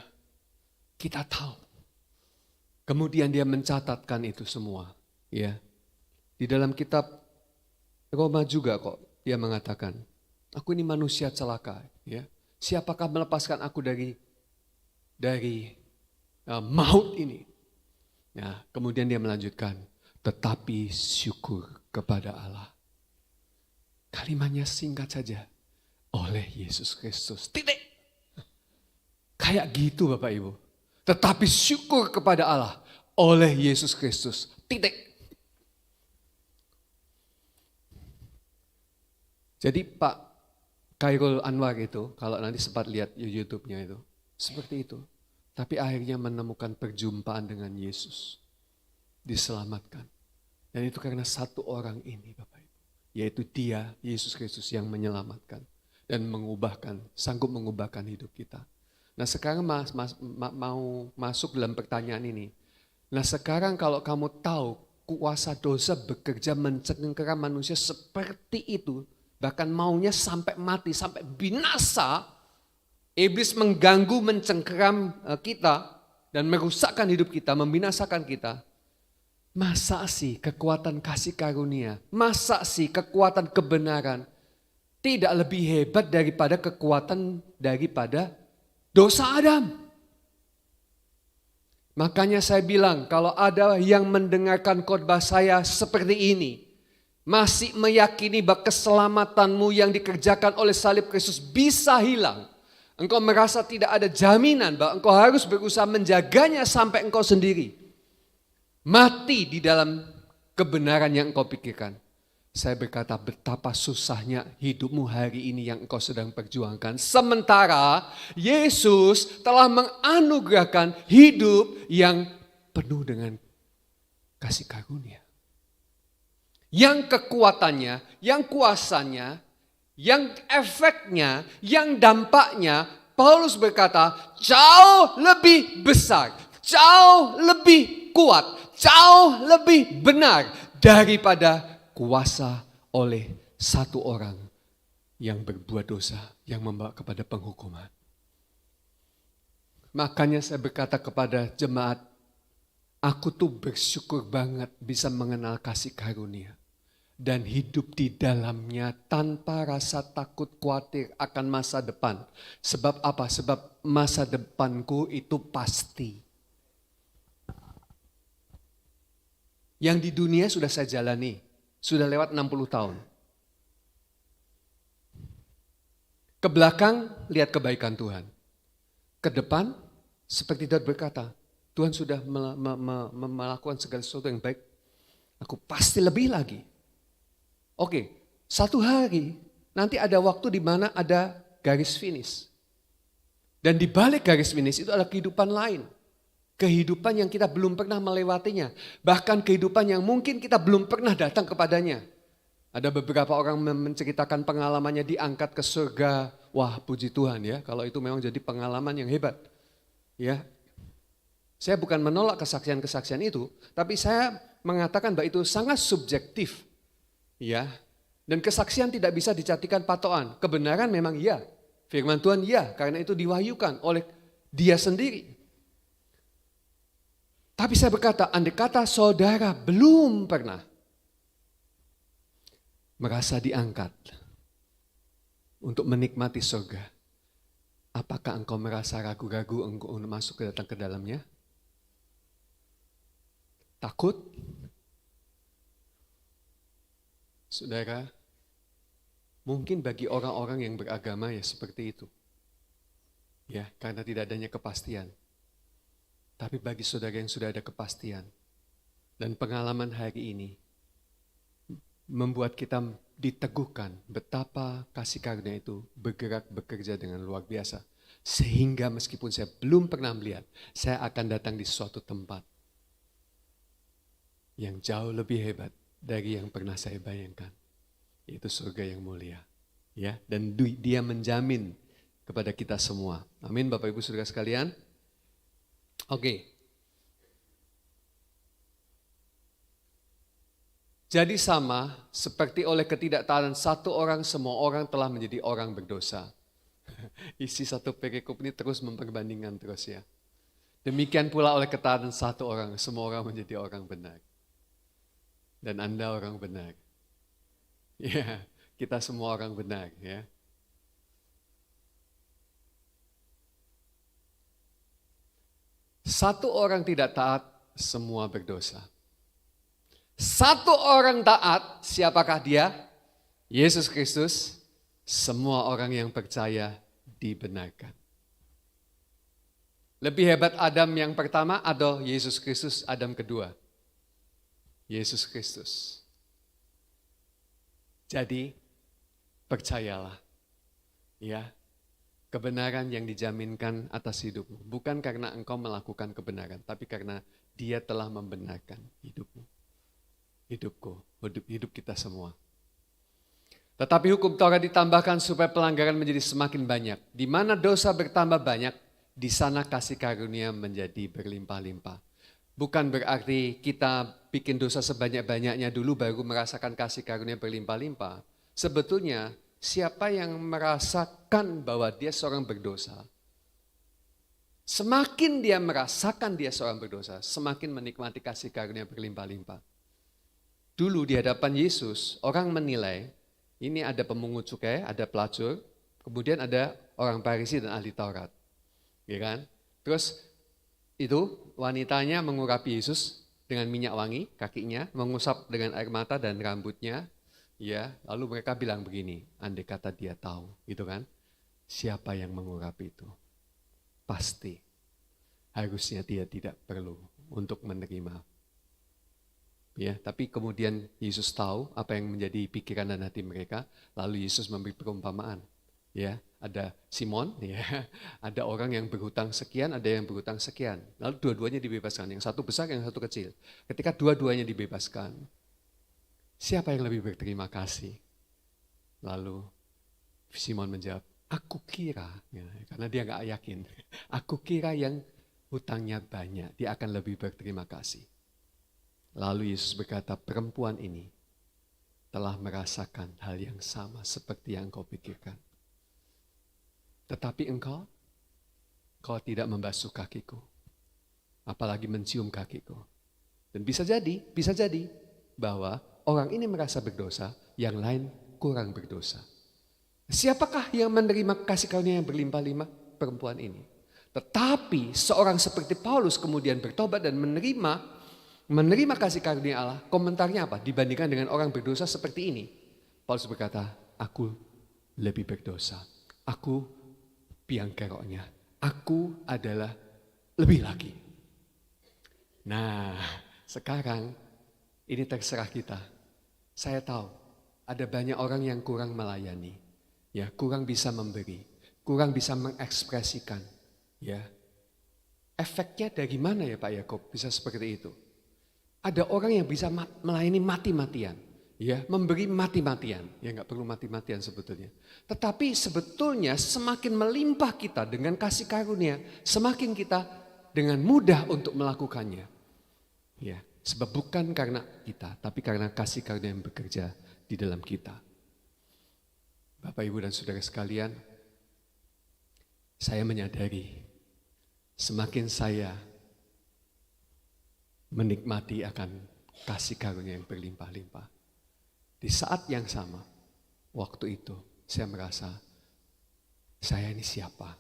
kita tahu. Kemudian dia mencatatkan itu semua, ya. Di dalam kitab Roma juga kok dia mengatakan, aku ini manusia celaka, ya. Siapakah melepaskan aku dari maut ini? Nah, kemudian dia melanjutkan, tetapi syukur kepada Allah. Kalimatnya singkat saja, oleh Yesus Kristus. Titik. Kayak gitu Bapak Ibu. Tetapi syukur kepada Allah oleh Yesus Kristus. Titik. Jadi Pak Khairul Anwar itu, kalau nanti sempat lihat YouTube-nya itu, seperti itu. Tapi akhirnya menemukan perjumpaan dengan Yesus. Diselamatkan. Dan itu karena satu orang ini Bapak Ibu. Yaitu dia, Yesus Kristus yang menyelamatkan. Dan sanggup mengubahkan hidup kita. Nah sekarang mau masuk dalam pertanyaan ini. Nah sekarang kalau kamu tahu kuasa dosa bekerja mencengkeram manusia seperti itu. Bahkan maunya sampai mati, sampai binasa. Iblis mengganggu, mencengkeram kita dan merusakkan hidup kita, membinasakan kita. Masa sih kekuatan kasih karunia, masa sih kekuatan kebenaran tidak lebih hebat daripada kekuatan daripada dosa Adam? Makanya saya bilang kalau ada yang mendengarkan khotbah saya seperti ini, masih meyakini bahwa keselamatanmu yang dikerjakan oleh salib Kristus bisa hilang. Engkau merasa tidak ada jaminan bahwa engkau harus berusaha menjaganya sampai engkau sendiri mati di dalam kebenaran yang engkau pikirkan. Saya berkata betapa susahnya hidupmu hari ini yang engkau sedang perjuangkan. Sementara Yesus telah menganugerahkan hidup yang penuh dengan kasih karunia. Yang kekuatannya, yang kuasanya, yang efeknya, yang dampaknya, Paulus berkata jauh lebih besar, jauh lebih kuat, jauh lebih benar daripada kuasa oleh satu orang yang berbuat dosa, yang membawa kepada penghukuman. Makanya saya berkata kepada jemaat, aku tuh bersyukur banget bisa mengenal kasih karunia. Dan hidup di dalamnya tanpa rasa takut khawatir akan masa depan. Sebab apa? Sebab masa depanku itu pasti. Yang di dunia sudah saya jalani. Sudah lewat 60 tahun. Ke belakang, lihat kebaikan Tuhan. Ke depan, seperti Daud berkata, Tuhan sudah melakukan segala sesuatu yang baik. Aku pasti lebih lagi. Oke, satu hari nanti ada waktu di mana ada garis finish. Dan di balik garis finish itu adalah kehidupan lain. Kehidupan yang kita belum pernah melewatinya. Bahkan kehidupan yang mungkin kita belum pernah datang kepadanya. Ada beberapa orang menceritakan pengalamannya diangkat ke surga. Wah, puji Tuhan ya, kalau itu memang jadi pengalaman yang hebat. Ya, saya bukan menolak kesaksian-kesaksian itu, tapi saya mengatakan bahwa itu sangat subjektif. Ya, dan kesaksian tidak bisa dijadikan patokan. Kebenaran memang iya, firman Tuhan iya, karena itu diwahyukan oleh Dia sendiri. Tapi saya berkata, andai kata saudara belum pernah merasa diangkat untuk menikmati surga, apakah engkau merasa ragu-ragu untuk masuk datang ke dalamnya? Takut? Saudara, mungkin bagi orang-orang yang beragama ya seperti itu. Ya, karena tidak adanya kepastian. Tapi bagi saudara yang sudah ada kepastian dan pengalaman hari ini membuat kita diteguhkan betapa kasih karunia itu bergerak bekerja dengan luar biasa. Sehingga meskipun saya belum pernah melihat, saya akan datang di suatu tempat yang jauh lebih hebat dari yang pernah saya bayangkan, yaitu surga yang mulia, ya. Dan Dia menjamin kepada kita semua. Amin, Bapak Ibu Saudara sekalian. Oke. Jadi sama seperti oleh ketidaktaatan satu orang, semua orang telah menjadi orang berdosa. Isi satu perikop ini terus memperbandingkan terus ya. Demikian pula oleh ketaatan satu orang, semua orang menjadi orang benar. Dan Anda orang benar. Ya, kita semua orang benar ya. Satu orang tidak taat, semua berdosa. Satu orang taat, siapakah dia? Yesus Kristus. Semua orang yang percaya dibenarkan. Lebih hebat Adam yang pertama atau Yesus Kristus Adam kedua? Yesus Kristus. Jadi percayalah, ya, kebenaran yang dijaminkan atas hidupmu. Bukan karena engkau melakukan kebenaran, tapi karena Dia telah membenarkan hidupmu. Hidupku, hidup kita semua. Tetapi hukum Taurat ditambahkan supaya pelanggaran menjadi semakin banyak. Di mana dosa bertambah banyak, di sana kasih karunia menjadi berlimpah-limpah. Bukan berarti kita bikin dosa sebanyak-banyaknya dulu baru merasakan kasih karunia berlimpah-limpah. Sebetulnya siapa yang merasakan bahwa dia seorang berdosa, semakin dia merasakan dia seorang berdosa, semakin menikmati kasih karunia berlimpah-limpah. Dulu di hadapan Yesus, orang menilai, ini ada pemungut cukai, ada pelacur, kemudian ada orang Farisi dan ahli Taurat. Ya kan? Terus itu wanitanya mengurapi Yesus dengan minyak wangi, kakinya, mengusap dengan air mata dan rambutnya. Ya, lalu mereka bilang begini, andai kata dia tahu, gitu kan? Siapa yang mengurapi itu? Pasti harusnya dia tidak perlu untuk menerima Ya, tapi kemudian Yesus tahu apa yang menjadi pikiran dan hati mereka, lalu Yesus memberi perumpamaan. Ya, ada Simon, ya, ada orang yang berhutang sekian, ada yang berhutang sekian. Lalu dua-duanya dibebaskan, yang satu besar, yang satu kecil. Ketika dua-duanya dibebaskan, siapa yang lebih berterima kasih? Lalu Simon menjawab, aku kira, ya, karena dia nggak yakin, aku kira yang hutangnya banyak, dia akan lebih berterima kasih. Lalu Yesus berkata, perempuan ini telah merasakan hal yang sama seperti yang kau pikirkan. Tetapi engkau tidak membasuh kakiku, apalagi mencium kakiku. Dan bisa jadi bahwa orang ini merasa berdosa, yang lain kurang berdosa. Siapakah yang menerima kasih karunia yang berlimpah-limpah? Perempuan ini. Tetapi seorang seperti Paulus kemudian bertobat dan menerima kasih karunia Allah. Komentarnya apa? Dibandingkan dengan orang berdosa seperti ini. Paulus berkata, aku lebih berdosa. Aku biang keroknya. Aku adalah lebih lagi. Nah, sekarang ini terserah kita. Saya tahu ada banyak orang yang kurang melayani, ya, kurang bisa memberi, kurang bisa mengekspresikan, ya. Efeknya dari mana ya Pak Yakob bisa seperti itu? Ada orang yang bisa melayani mati-matian, ya, memberi mati-matian, ya nggak perlu mati-matian sebetulnya. Tetapi sebetulnya semakin melimpah kita dengan kasih karunia, semakin kita dengan mudah untuk melakukannya, ya. Sebab bukan karena kita, tapi karena kasih karunia yang bekerja di dalam kita. Bapak, Ibu, dan saudara sekalian, saya menyadari semakin saya menikmati akan kasih karunia yang berlimpah-limpah, di saat yang sama, waktu itu saya merasa, saya ini siapa?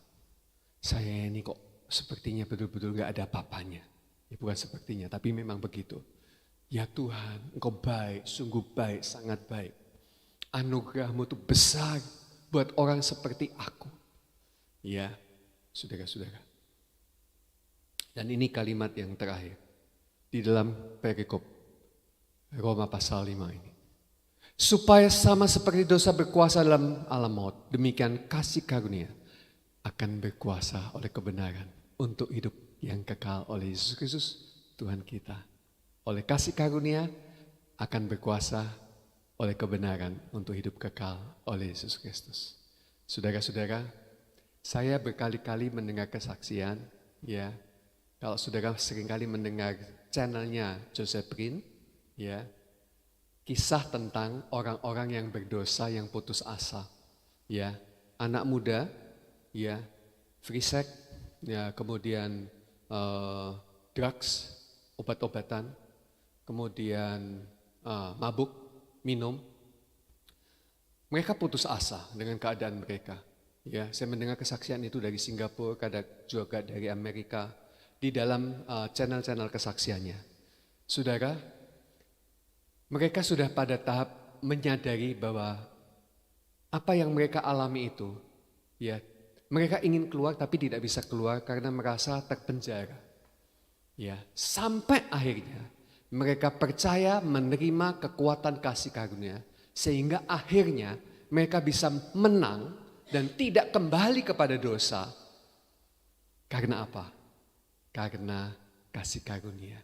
Saya ini kok sepertinya betul-betul gak ada apa-apanya. Ya bukan sepertinya, tapi memang begitu. Ya Tuhan, Engkau baik, sungguh baik, sangat baik. Anugerah-Mu itu besar buat orang seperti aku. Ya, saudara-saudara. Dan ini kalimat yang terakhir di dalam perikop Roma pasal 5 ini. Supaya sama seperti dosa berkuasa dalam alam maut, demikian kasih karunia akan berkuasa oleh kebenaran untuk hidup yang kekal oleh Yesus Kristus Tuhan kita. Oleh kasih karunia akan berkuasa oleh kebenaran untuk hidup kekal oleh Yesus Kristus. Saudara-saudara, saya berkali-kali mendengar kesaksian, ya. Kalau saudara seringkali mendengar channelnya Joseph Prin, ya, kisah tentang orang-orang yang berdosa yang putus asa, ya, anak muda, ya, free sex, ya, kemudian drugs, obat-obatan, kemudian mabuk, minum. Mereka putus asa dengan keadaan mereka. Ya, saya mendengar kesaksian itu dari Singapura, kadang juga dari Amerika, di dalam channel-channel kesaksiannya. Saudara, mereka sudah pada tahap menyadari bahwa apa yang mereka alami itu, ya, mereka ingin keluar tapi tidak bisa keluar karena merasa terpenjara. Ya, sampai akhirnya mereka percaya menerima kekuatan kasih karunia sehingga akhirnya mereka bisa menang dan tidak kembali kepada dosa. Karena apa? Karena kasih karunia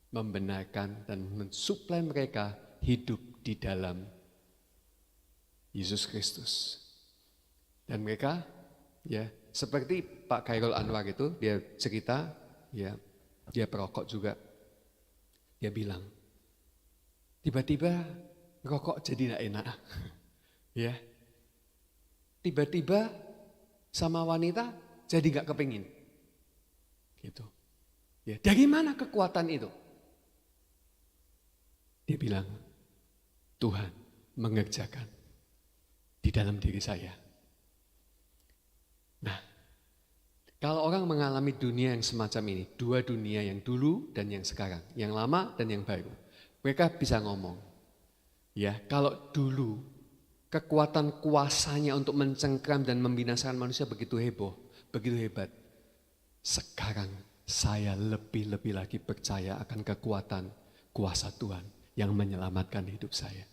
membenarkan dan mensuplai mereka hidup di dalam Yesus Kristus. Dan mereka, ya, seperti Pak Khairul Anwar itu, dia cerita, ya, dia perokok juga. Dia bilang, tiba-tiba rokok jadi tidak enak, ya. Tiba-tiba sama wanita jadi nggak kepingin, gitu. Ya, dari mana kekuatan itu? Dia bilang, Tuhan mengerjakan di dalam diri saya. Nah, kalau orang mengalami dunia yang semacam ini, dua dunia yang dulu dan yang sekarang, yang lama dan yang baru, mereka bisa ngomong, ya, kalau dulu kekuatan kuasanya untuk mencengkram dan membinasakan manusia begitu heboh, begitu hebat, sekarang saya lebih-lebih lagi percaya akan kekuatan kuasa Tuhan yang menyelamatkan hidup saya.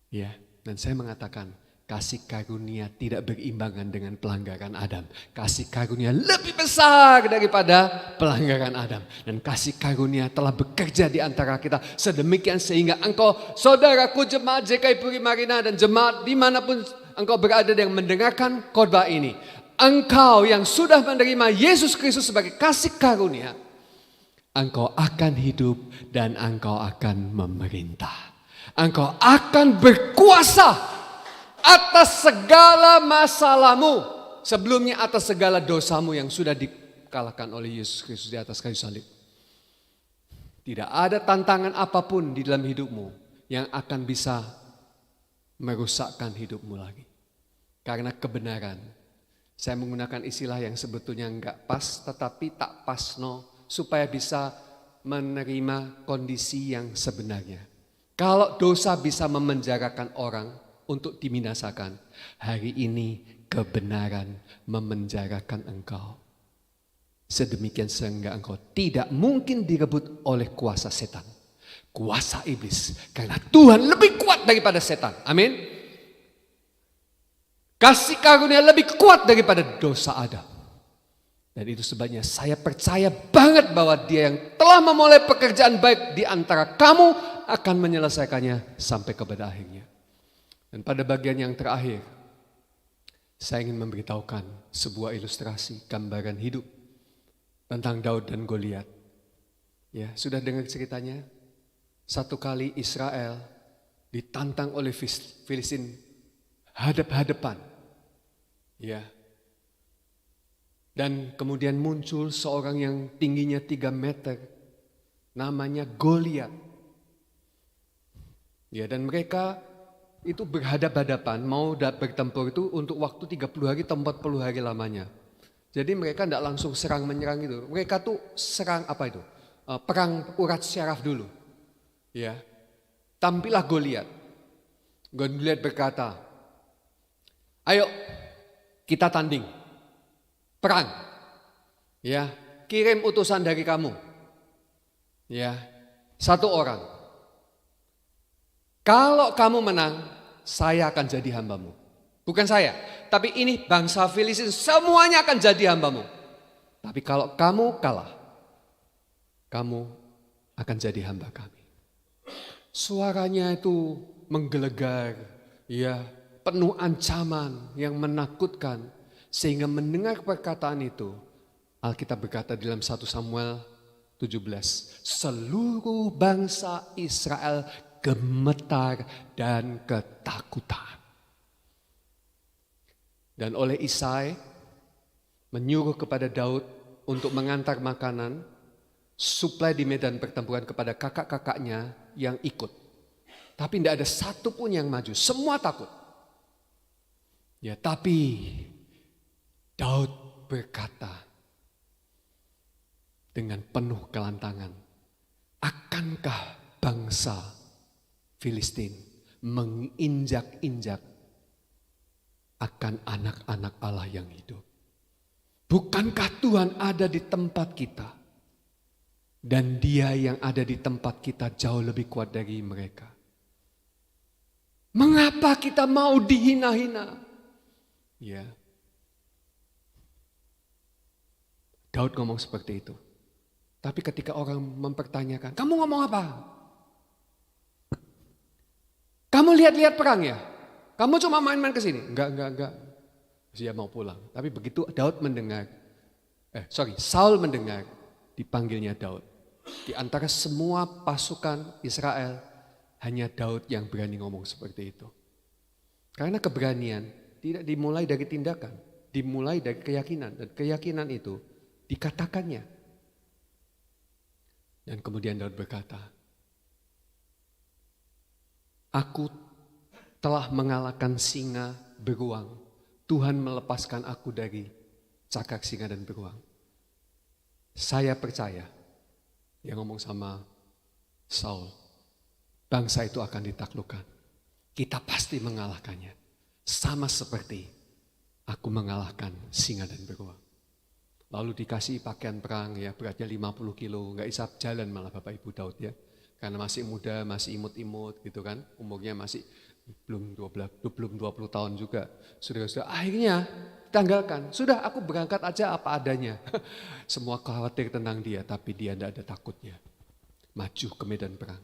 Ya, dan saya mengatakan kasih karunia tidak berimbangan dengan pelanggaran Adam. Kasih karunia lebih besar daripada pelanggaran Adam. Dan kasih karunia telah bekerja di antara kita sedemikian sehingga engkau, saudaraku jemaat JKI Puri Marina dan jemaat dimanapun engkau berada yang mendengarkan khotbah ini. Engkau yang sudah menerima Yesus Kristus sebagai kasih karunia, engkau akan hidup dan engkau akan memerintah. Engkau akan berkuasa atas segala masalahmu. Sebelumnya atas segala dosamu yang sudah dikalahkan oleh Yesus Kristus di atas kayu salib. Tidak ada tantangan apapun di dalam hidupmu yang akan bisa merusakkan hidupmu lagi. Karena kebenaran. Saya menggunakan istilah yang sebetulnya enggak pas tetapi tak pasno supaya bisa menerima kondisi yang sebenarnya. Kalau dosa bisa memenjarakan orang untuk dibinasakan, hari ini kebenaran memenjarakan engkau. Sedemikian sehingga engkau tidak mungkin direbut oleh kuasa setan, kuasa iblis. Karena Tuhan lebih kuat daripada setan. Amin. Kasih karunia lebih kuat daripada dosa Adam. Dan itu sebabnya saya percaya banget bahwa Dia yang telah memulai pekerjaan baik di antara kamu akan menyelesaikannya sampai kepada akhirnya. Dan pada bagian yang terakhir, saya ingin memberitahukan sebuah ilustrasi gambaran hidup tentang Daud dan Goliat. Ya, sudah dengar ceritanya? Satu kali Israel ditantang oleh Filistin hadap-hadapan. Ya. Dan kemudian muncul seorang yang tingginya 3 meter, namanya Goliat. Ya, dan mereka itu berhadap-hadapan, mau bertempur itu untuk waktu 30 hari atau 40 hari lamanya. Jadi mereka tidak langsung serang menyerang itu. Mereka tuh serang apa itu? Perang urat syaraf dulu. Ya. Tampillah Goliat. Goliat berkata, "Ayo kita tanding. Perang." Ya, kirim utusan dari kamu. Ya. 1 orang. Kalau kamu menang, saya akan jadi hambamu. Bukan saya, tapi ini bangsa Filistin semuanya akan jadi hambamu. Tapi kalau kamu kalah, kamu akan jadi hamba kami. Suaranya itu menggelegar, ya, penuh ancaman yang menakutkan. Sehingga mendengar perkataan itu, Alkitab berkata dalam 1 Samuel 17, seluruh bangsa Israel gemetar dan ketakutan. Dan oleh Isai menyuruh kepada Daud untuk mengantar makanan, suplai di medan pertempuran kepada kakak-kakaknya yang ikut. Tapi tidak ada satu pun yang maju, semua takut. Ya, tapi Daud berkata dengan penuh kelantangan, akankah bangsa Filistin menginjak-injak akan anak-anak Allah yang hidup? Bukankah Tuhan ada di tempat kita? Dan Dia yang ada di tempat kita jauh lebih kuat dari mereka. Mengapa kita mau dihina-hina? Ya. Daud ngomong seperti itu. Tapi ketika orang mempertanyakan, kamu ngomong apa? Kamu lihat-lihat perang ya? Kamu cuma main-main ke sini? Enggak. Dia mau pulang. Tapi begitu Saul mendengar, dipanggilnya Daud. Di antara semua pasukan Israel, hanya Daud yang berani ngomong seperti itu. Karena keberanian tidak dimulai dari tindakan, dimulai dari keyakinan. Dan keyakinan itu dikatakannya. Dan kemudian Daud berkata, aku telah mengalahkan singa beruang. Tuhan melepaskan aku dari cakar singa dan beruang. Saya percaya, yang ngomong sama Saul, bangsa itu akan ditaklukkan. Kita pasti mengalahkannya. Sama seperti aku mengalahkan singa dan beruang. Lalu dikasih pakaian perang, ya beratnya 50 kilo, gak bisa jalan malah Bapak Ibu Daud ya. Karena masih muda, masih imut-imut gitu kan. Umurnya masih belum 20 tahun juga. Sudah akhirnya tanggalkan. Sudah aku berangkat aja apa adanya. Semua khawatir tentang dia, tapi dia tidak ada takutnya. Maju ke medan perang.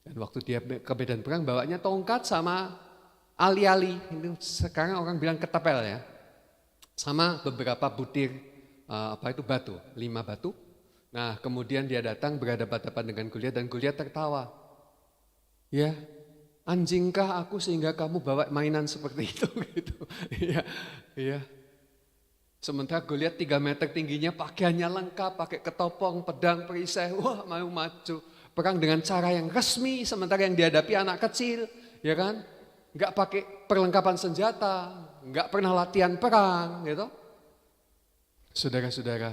Dan waktu dia ke medan perang bawanya tongkat sama ali-ali. Ini sekarang orang bilang ketapel ya. Sama beberapa butir batu, 5 batu. Nah kemudian dia datang berhadapan-hadapan dengan Goliat dan Goliat tertawa. Ya, anjingkah aku sehingga kamu bawa mainan seperti itu gitu. Iya, iya. Sementara Goliat 3 meter tingginya, pakaiannya lengkap, pakai ketopong, pedang, perisai. Wah, mau maju perang dengan cara yang resmi, sementara yang dihadapi anak kecil, ya kan? Enggak pakai perlengkapan senjata, enggak pernah latihan perang, gitu. Saudara-saudara,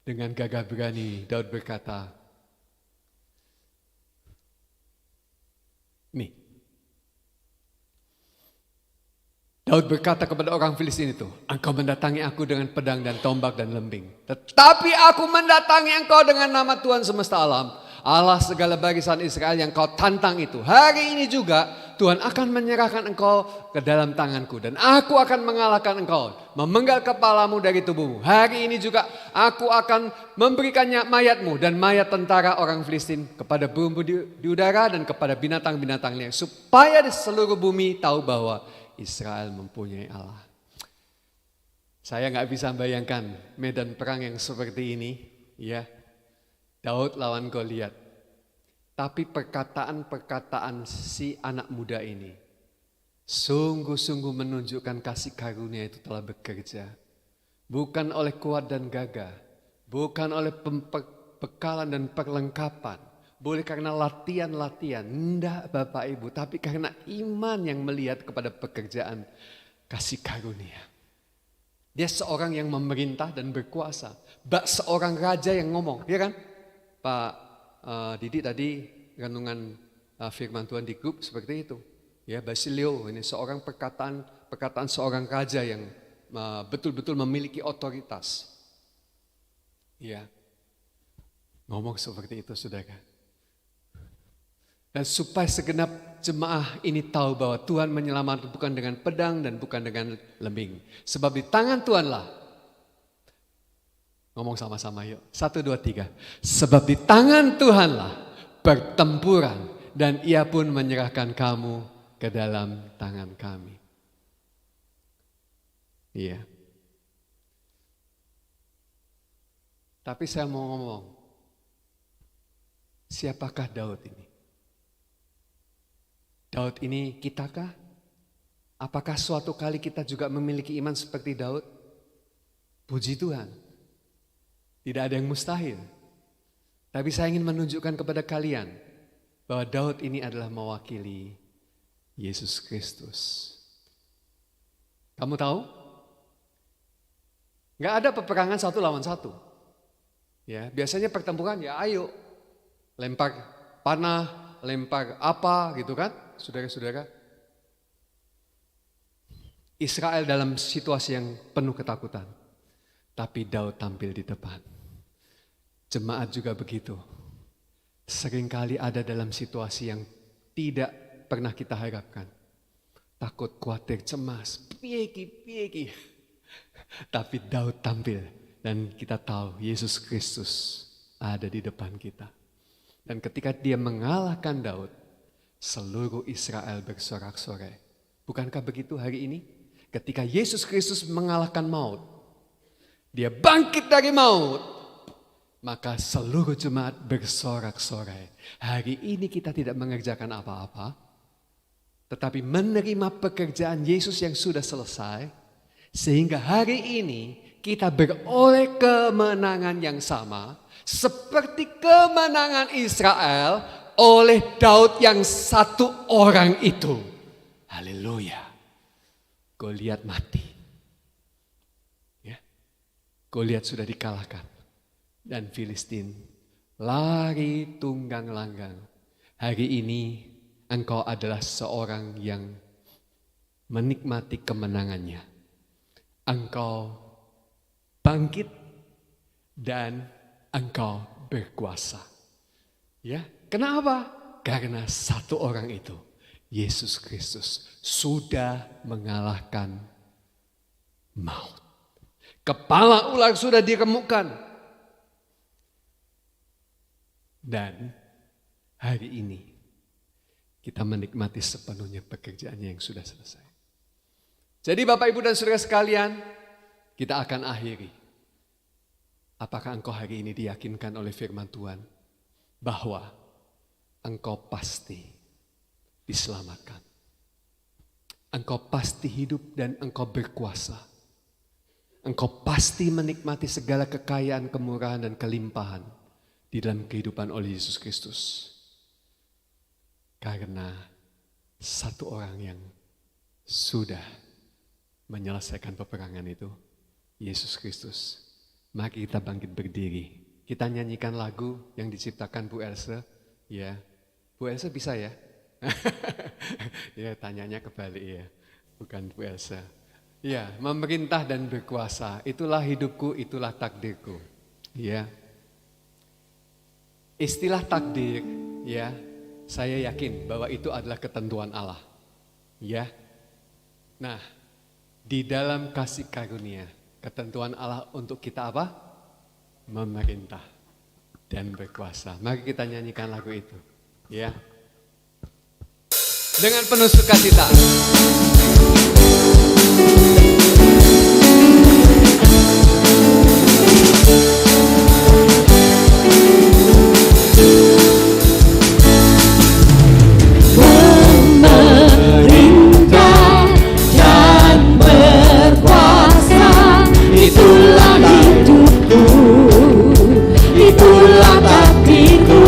dengan gagah berani Daud berkata, nih, Daud berkata kepada orang Filistin itu, engkau mendatangi aku dengan pedang dan tombak dan lembing. Tetapi aku mendatangi engkau dengan nama Tuhan semesta alam, Allah segala barisan Israel yang kau tantang itu. Hari ini juga Tuhan akan menyerahkan engkau ke dalam tanganku. Dan aku akan mengalahkan engkau, memenggal kepalamu dari tubuhmu. Hari ini juga aku akan memberikannya mayatmu dan mayat tentara orang Filistin kepada burung di udara dan kepada binatang-binatang liar. Supaya di seluruh bumi tahu bahwa Israel mempunyai Allah. Saya nggak bisa bayangkan medan perang yang seperti ini, ya. Daud lawan Goliat. Tapi perkataan-perkataan si anak muda ini sungguh-sungguh menunjukkan kasih karunia itu telah bekerja. Bukan oleh kuat dan gagah, bukan oleh bekalan dan perlengkapan, boleh karena latihan-latihan, enggak Bapak Ibu, tapi karena iman yang melihat kepada pekerjaan kasih karunia. Dia seorang yang memerintah dan berkuasa, seorang raja yang ngomong, ya kan? Pak Didi tadi renungan firman Tuhan di grup seperti itu. Ya, Basilio ini seorang perkataan seorang raja yang betul-betul memiliki otoritas. Ya, ngomong seperti itu saudara. Dan supaya segenap jemaah ini tahu bahwa Tuhan menyelamatkan bukan dengan pedang dan bukan dengan lembing. Sebab di tangan Tuhanlah, ngomong sama-sama yuk, 1, 2, 3. Sebab di tangan Tuhanlah pertempuran dan ia pun menyerahkan kamu ke dalam tangan kami. Iya. Tapi saya mau ngomong, siapakah Daud ini? Daud ini kitakah? Apakah suatu kali kita juga memiliki iman seperti Daud? Puji Tuhan. Tidak ada yang mustahil. Tapi saya ingin menunjukkan kepada kalian bahwa Daud ini adalah mewakili Yesus Kristus. Kamu tahu? Gak ada peperangan 1 lawan 1. Ya, biasanya pertempuran ya ayo lempar panah, lempar apa gitu kan, saudara-saudara. Israel dalam situasi yang penuh ketakutan, tapi Daud tampil di depan. Jemaat juga begitu. Seringkali ada dalam situasi yang tidak pernah kita harapkan. Takut, khawatir, cemas, pieki. Tapi Daud tampil dan kita tahu Yesus Kristus ada di depan kita. Dan ketika dia mengalahkan Daud, seluruh Israel bersorak-sorai. Bukankah begitu hari ini? Ketika Yesus Kristus mengalahkan maut, dia bangkit dari maut, maka seluruh jemaat bersorak-sorai. Hari ini kita tidak mengerjakan apa-apa, tetapi menerima pekerjaan Yesus yang sudah selesai, sehingga hari ini kita beroleh kemenangan yang sama, seperti kemenangan Israel oleh Daud yang 1 orang itu. Haleluya. Goliat mati. Ya. Goliat sudah dikalahkan. Dan Filistin lari tunggang langgang. Hari ini engkau adalah seorang yang menikmati kemenangannya. Engkau bangkit dan engkau berkuasa. Ya, Kenapa? Karena satu orang itu, Yesus Kristus, sudah mengalahkan maut. Kepala ular sudah diremukkan. Dan hari ini kita menikmati sepenuhnya pekerjaannya yang sudah selesai. Jadi Bapak Ibu dan Saudara sekalian, kita akan akhiri. Apakah engkau hari ini diyakinkan oleh firman Tuhan bahwa engkau pasti diselamatkan. Engkau pasti hidup dan engkau berkuasa. Engkau pasti menikmati segala kekayaan, kemurahan dan kelimpahan di dalam kehidupan oleh Yesus Kristus. Karena satu orang yang sudah menyelesaikan peperangan itu, Yesus Kristus. Mari kita bangkit berdiri. Kita nyanyikan lagu yang diciptakan Bu Elsa. Ya, Bu Elsa bisa ya? Ya, tanyanya kebalik ya. Bukan Bu Elsa. Ya, memerintah dan berkuasa. Itulah hidupku, itulah takdirku. Ya. Istilah takdir, ya, saya yakin bahwa itu adalah ketentuan Allah. Ya. Nah, di dalam kasih karunia, ketentuan Allah untuk kita apa? Memerintah dan berkuasa. Mari kita nyanyikan lagu itu. Ya. Dengan penuh sukacita. Itulah hidupku, itulah takdirku,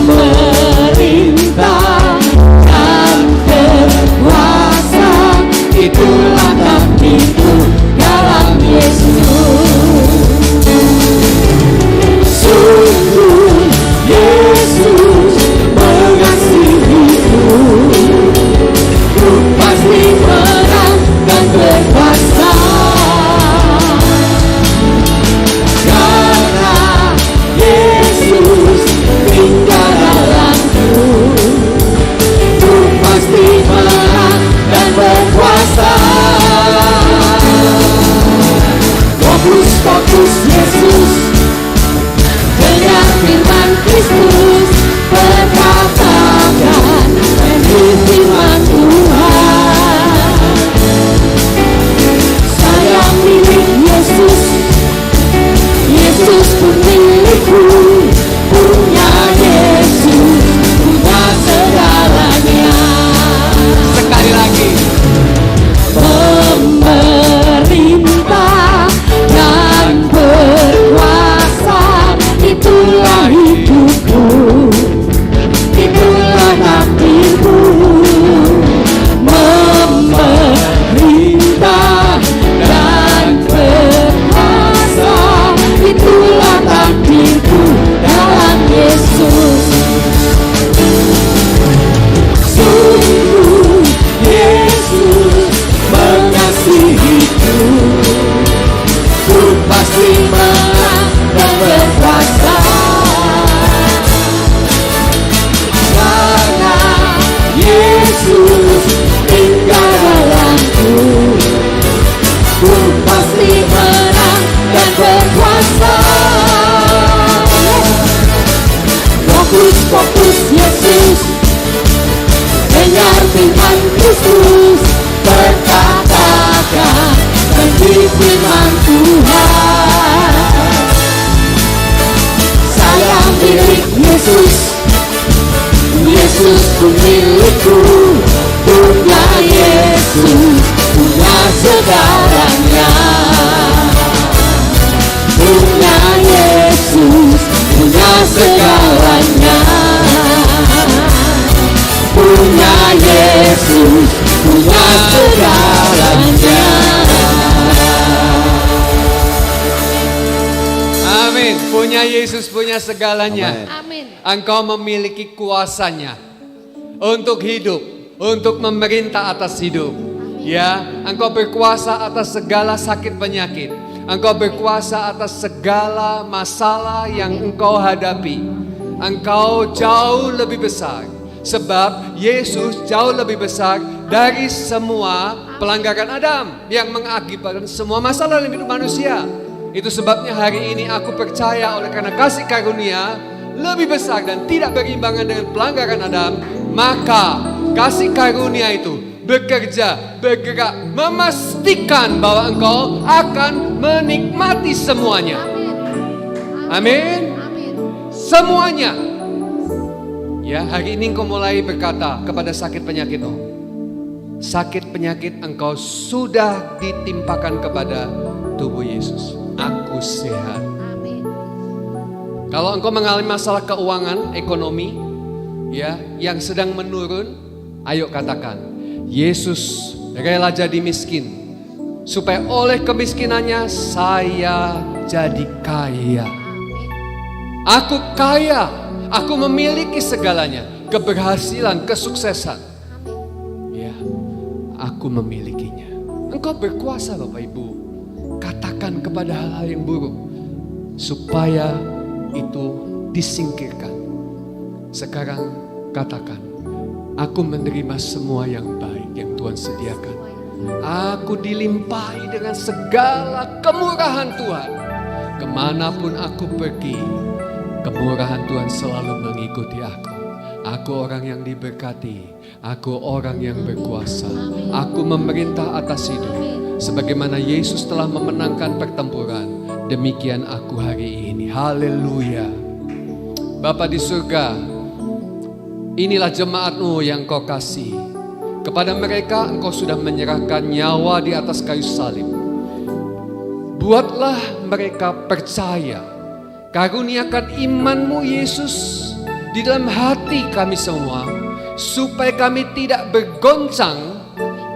memerintah dan berkuasa. Itulah takdirku dalam Yesus. Sungguh Yesus mengasihiku, ku pasti menang dan berkuasa. Karena Yesus tinggal dalamku, ku pasti menang dan berkuasa. Fokus Yesus, dengar firman Kristus, perkatakan dan firman Tuhan. Saya milik Yesus, Yesus pun milikku. Punya Yesus, punya segalanya. Sekali lagi. Memerintah dan berkuasa. Itulah hidupku, itulah takdirku. Memerintah dan berkuasa. Itulah takdirku dalam Yesus. Sungguh Yesus mengasihiku, ku pasti menang dan berkuasa. Karena Yesus tinggal dalamku, ku pasti menang dan berkuasa. Fokus Yesus, dengar firman Kristus, perkatakan dan firman Tuhan. Saya milik Yesus, Yesus pun milikku. Punya Yesus, punya segalanya. Punya Yesus, punya segalanya. Punya Yesus, punya segalanya. Amin. Punya Yesus, punya segalanya. Amin. Engkau memiliki kuasanya untuk hidup, untuk memerintah atas hidup. Ya, engkau berkuasa atas segala sakit penyakit. Engkau berkuasa atas segala masalah yang engkau hadapi. Engkau jauh lebih besar, sebab Yesus jauh lebih besar dari semua pelanggaran Adam yang mengakibatkan semua masalah dalam hidup manusia. Itu sebabnya hari ini aku percaya oleh karena kasih karunia lebih besar dan tidak berimbangan dengan pelanggaran Adam, maka kasih karunia itu bekerja, bergerak, memastikan bahwa engkau akan menikmati semuanya. Amin. Semuanya. Ya, hari ini engkau mulai berkata kepada sakit penyakitmu, sakit penyakit engkau sudah ditimpakan kepada tubuh Yesus. Aku sehat. Kalau engkau mengalami masalah keuangan, ekonomi, ya, yang sedang menurun, ayo katakan, Yesus rela jadi miskin supaya oleh kemiskinannya saya jadi kaya. Aku kaya, aku memiliki segalanya, keberhasilan, kesuksesan. Ya, aku memilikinya. Engkau berkuasa Bapak Ibu. Katakan kepada hal-hal yang buruk supaya itu disingkirkan. Sekarang katakan, aku menerima semua yang baik yang Tuhan sediakan. Aku dilimpahi dengan segala kemurahan Tuhan. Kemanapun aku pergi, kemurahan Tuhan selalu mengikuti aku. Aku orang yang diberkati. Aku orang yang berkuasa. Aku memerintah atas hidup. Sebagaimana Yesus telah memenangkan pertempuran, demikian aku hari ini. Haleluya. Bapa di surga, inilah jemaat-Mu yang Kau kasih. Kepada mereka Engkau sudah menyerahkan nyawa di atas kayu salib. Buatlah mereka percaya. Karuniakan iman-Mu Yesus di dalam hati kami semua, supaya kami tidak bergoncang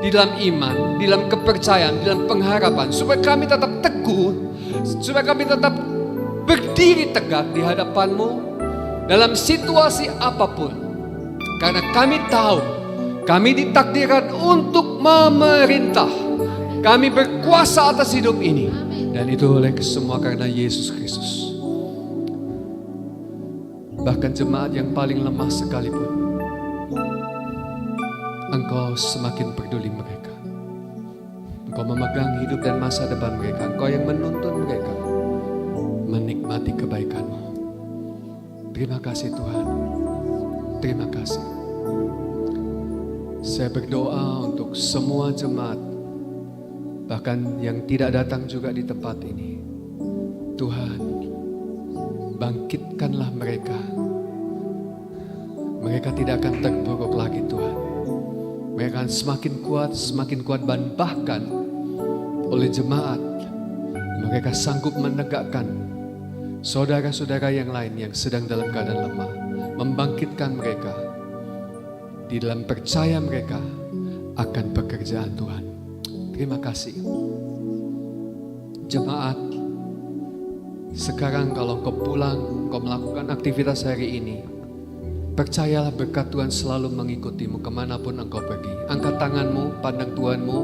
di dalam iman, di dalam kepercayaan, di dalam pengharapan, supaya kami tetap teguh, supaya kami tetap berdiri tegak di hadapan-Mu dalam situasi apapun. Karena kami tahu, kami ditakdirkan untuk memerintah. Kami berkuasa atas hidup ini. Dan itu oleh semua karena Yesus Kristus. Bahkan jemaat yang paling lemah sekalipun, Engkau semakin peduli mereka. Engkau memegang hidup dan masa depan mereka. Engkau yang menuntun mereka menikmati kebaikan-Mu. Terima kasih Tuhan. Terima kasih. Saya berdoa untuk semua jemaat, bahkan yang tidak datang juga di tempat ini. Tuhan, bangkitkanlah mereka. Mereka tidak akan terpuruk lagi Tuhan. Mereka akan semakin kuat dan bahkan oleh jemaat mereka sanggup menegakkan saudara-saudara yang lain yang sedang dalam keadaan lemah, membangkitkan mereka di dalam percaya mereka akan pekerjaan Tuhan. Terima kasih. Jemaat, sekarang kalau kau pulang, kau melakukan aktivitas hari ini, percayalah berkat Tuhan selalu mengikutimu kemanapun engkau pergi. Angkat tanganmu, pandang Tuhanmu,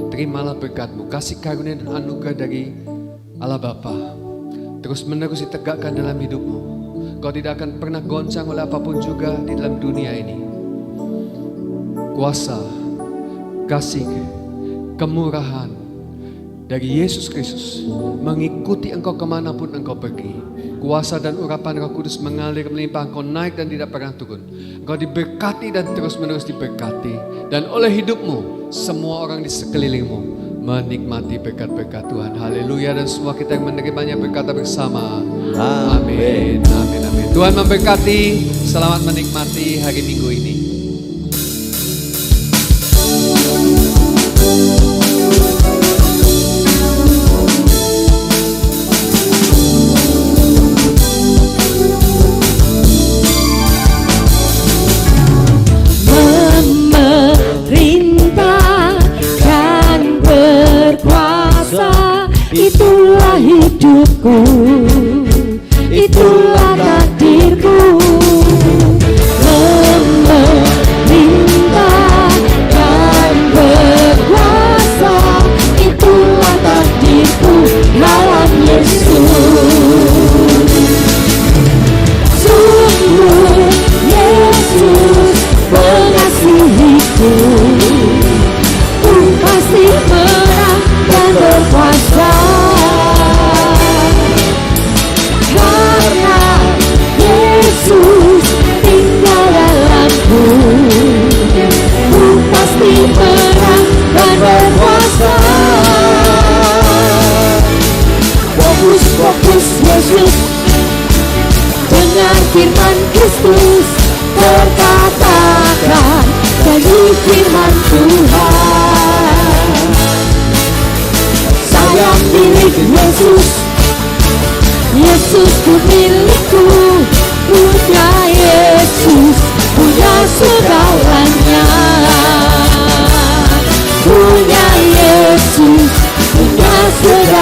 terimalah berkat-Mu, kasih karunia dan anugerah dari Allah Bapa. Terus menerus ditegakkan dalam hidupmu. Kau tidak akan pernah goncang oleh apapun juga di dalam dunia ini. Kuasa, kasih, kemurahan dari Yesus Kristus mengikuti engkau kemanapun engkau pergi. Kuasa dan urapan Roh Kudus mengalir melimpah, engkau naik dan tidak pernah turun. Engkau diberkati dan terus menerus diberkati. Dan oleh hidupmu, semua orang di sekelilingmu menikmati berkat-berkat Tuhan. Haleluya. Dan semua kita yang menerimanya berkata bersama, amin, amin, amin. Tuhan memberkati. Selamat menikmati hari Minggu ini. Itulah hidupku, itulah takdirku. Memerintah dan berkuasa, itulah takdirku. milik Yesus. Yesus ku milikku, punya Yesus, punya segalanya. Punya Yesus, punya segalanya.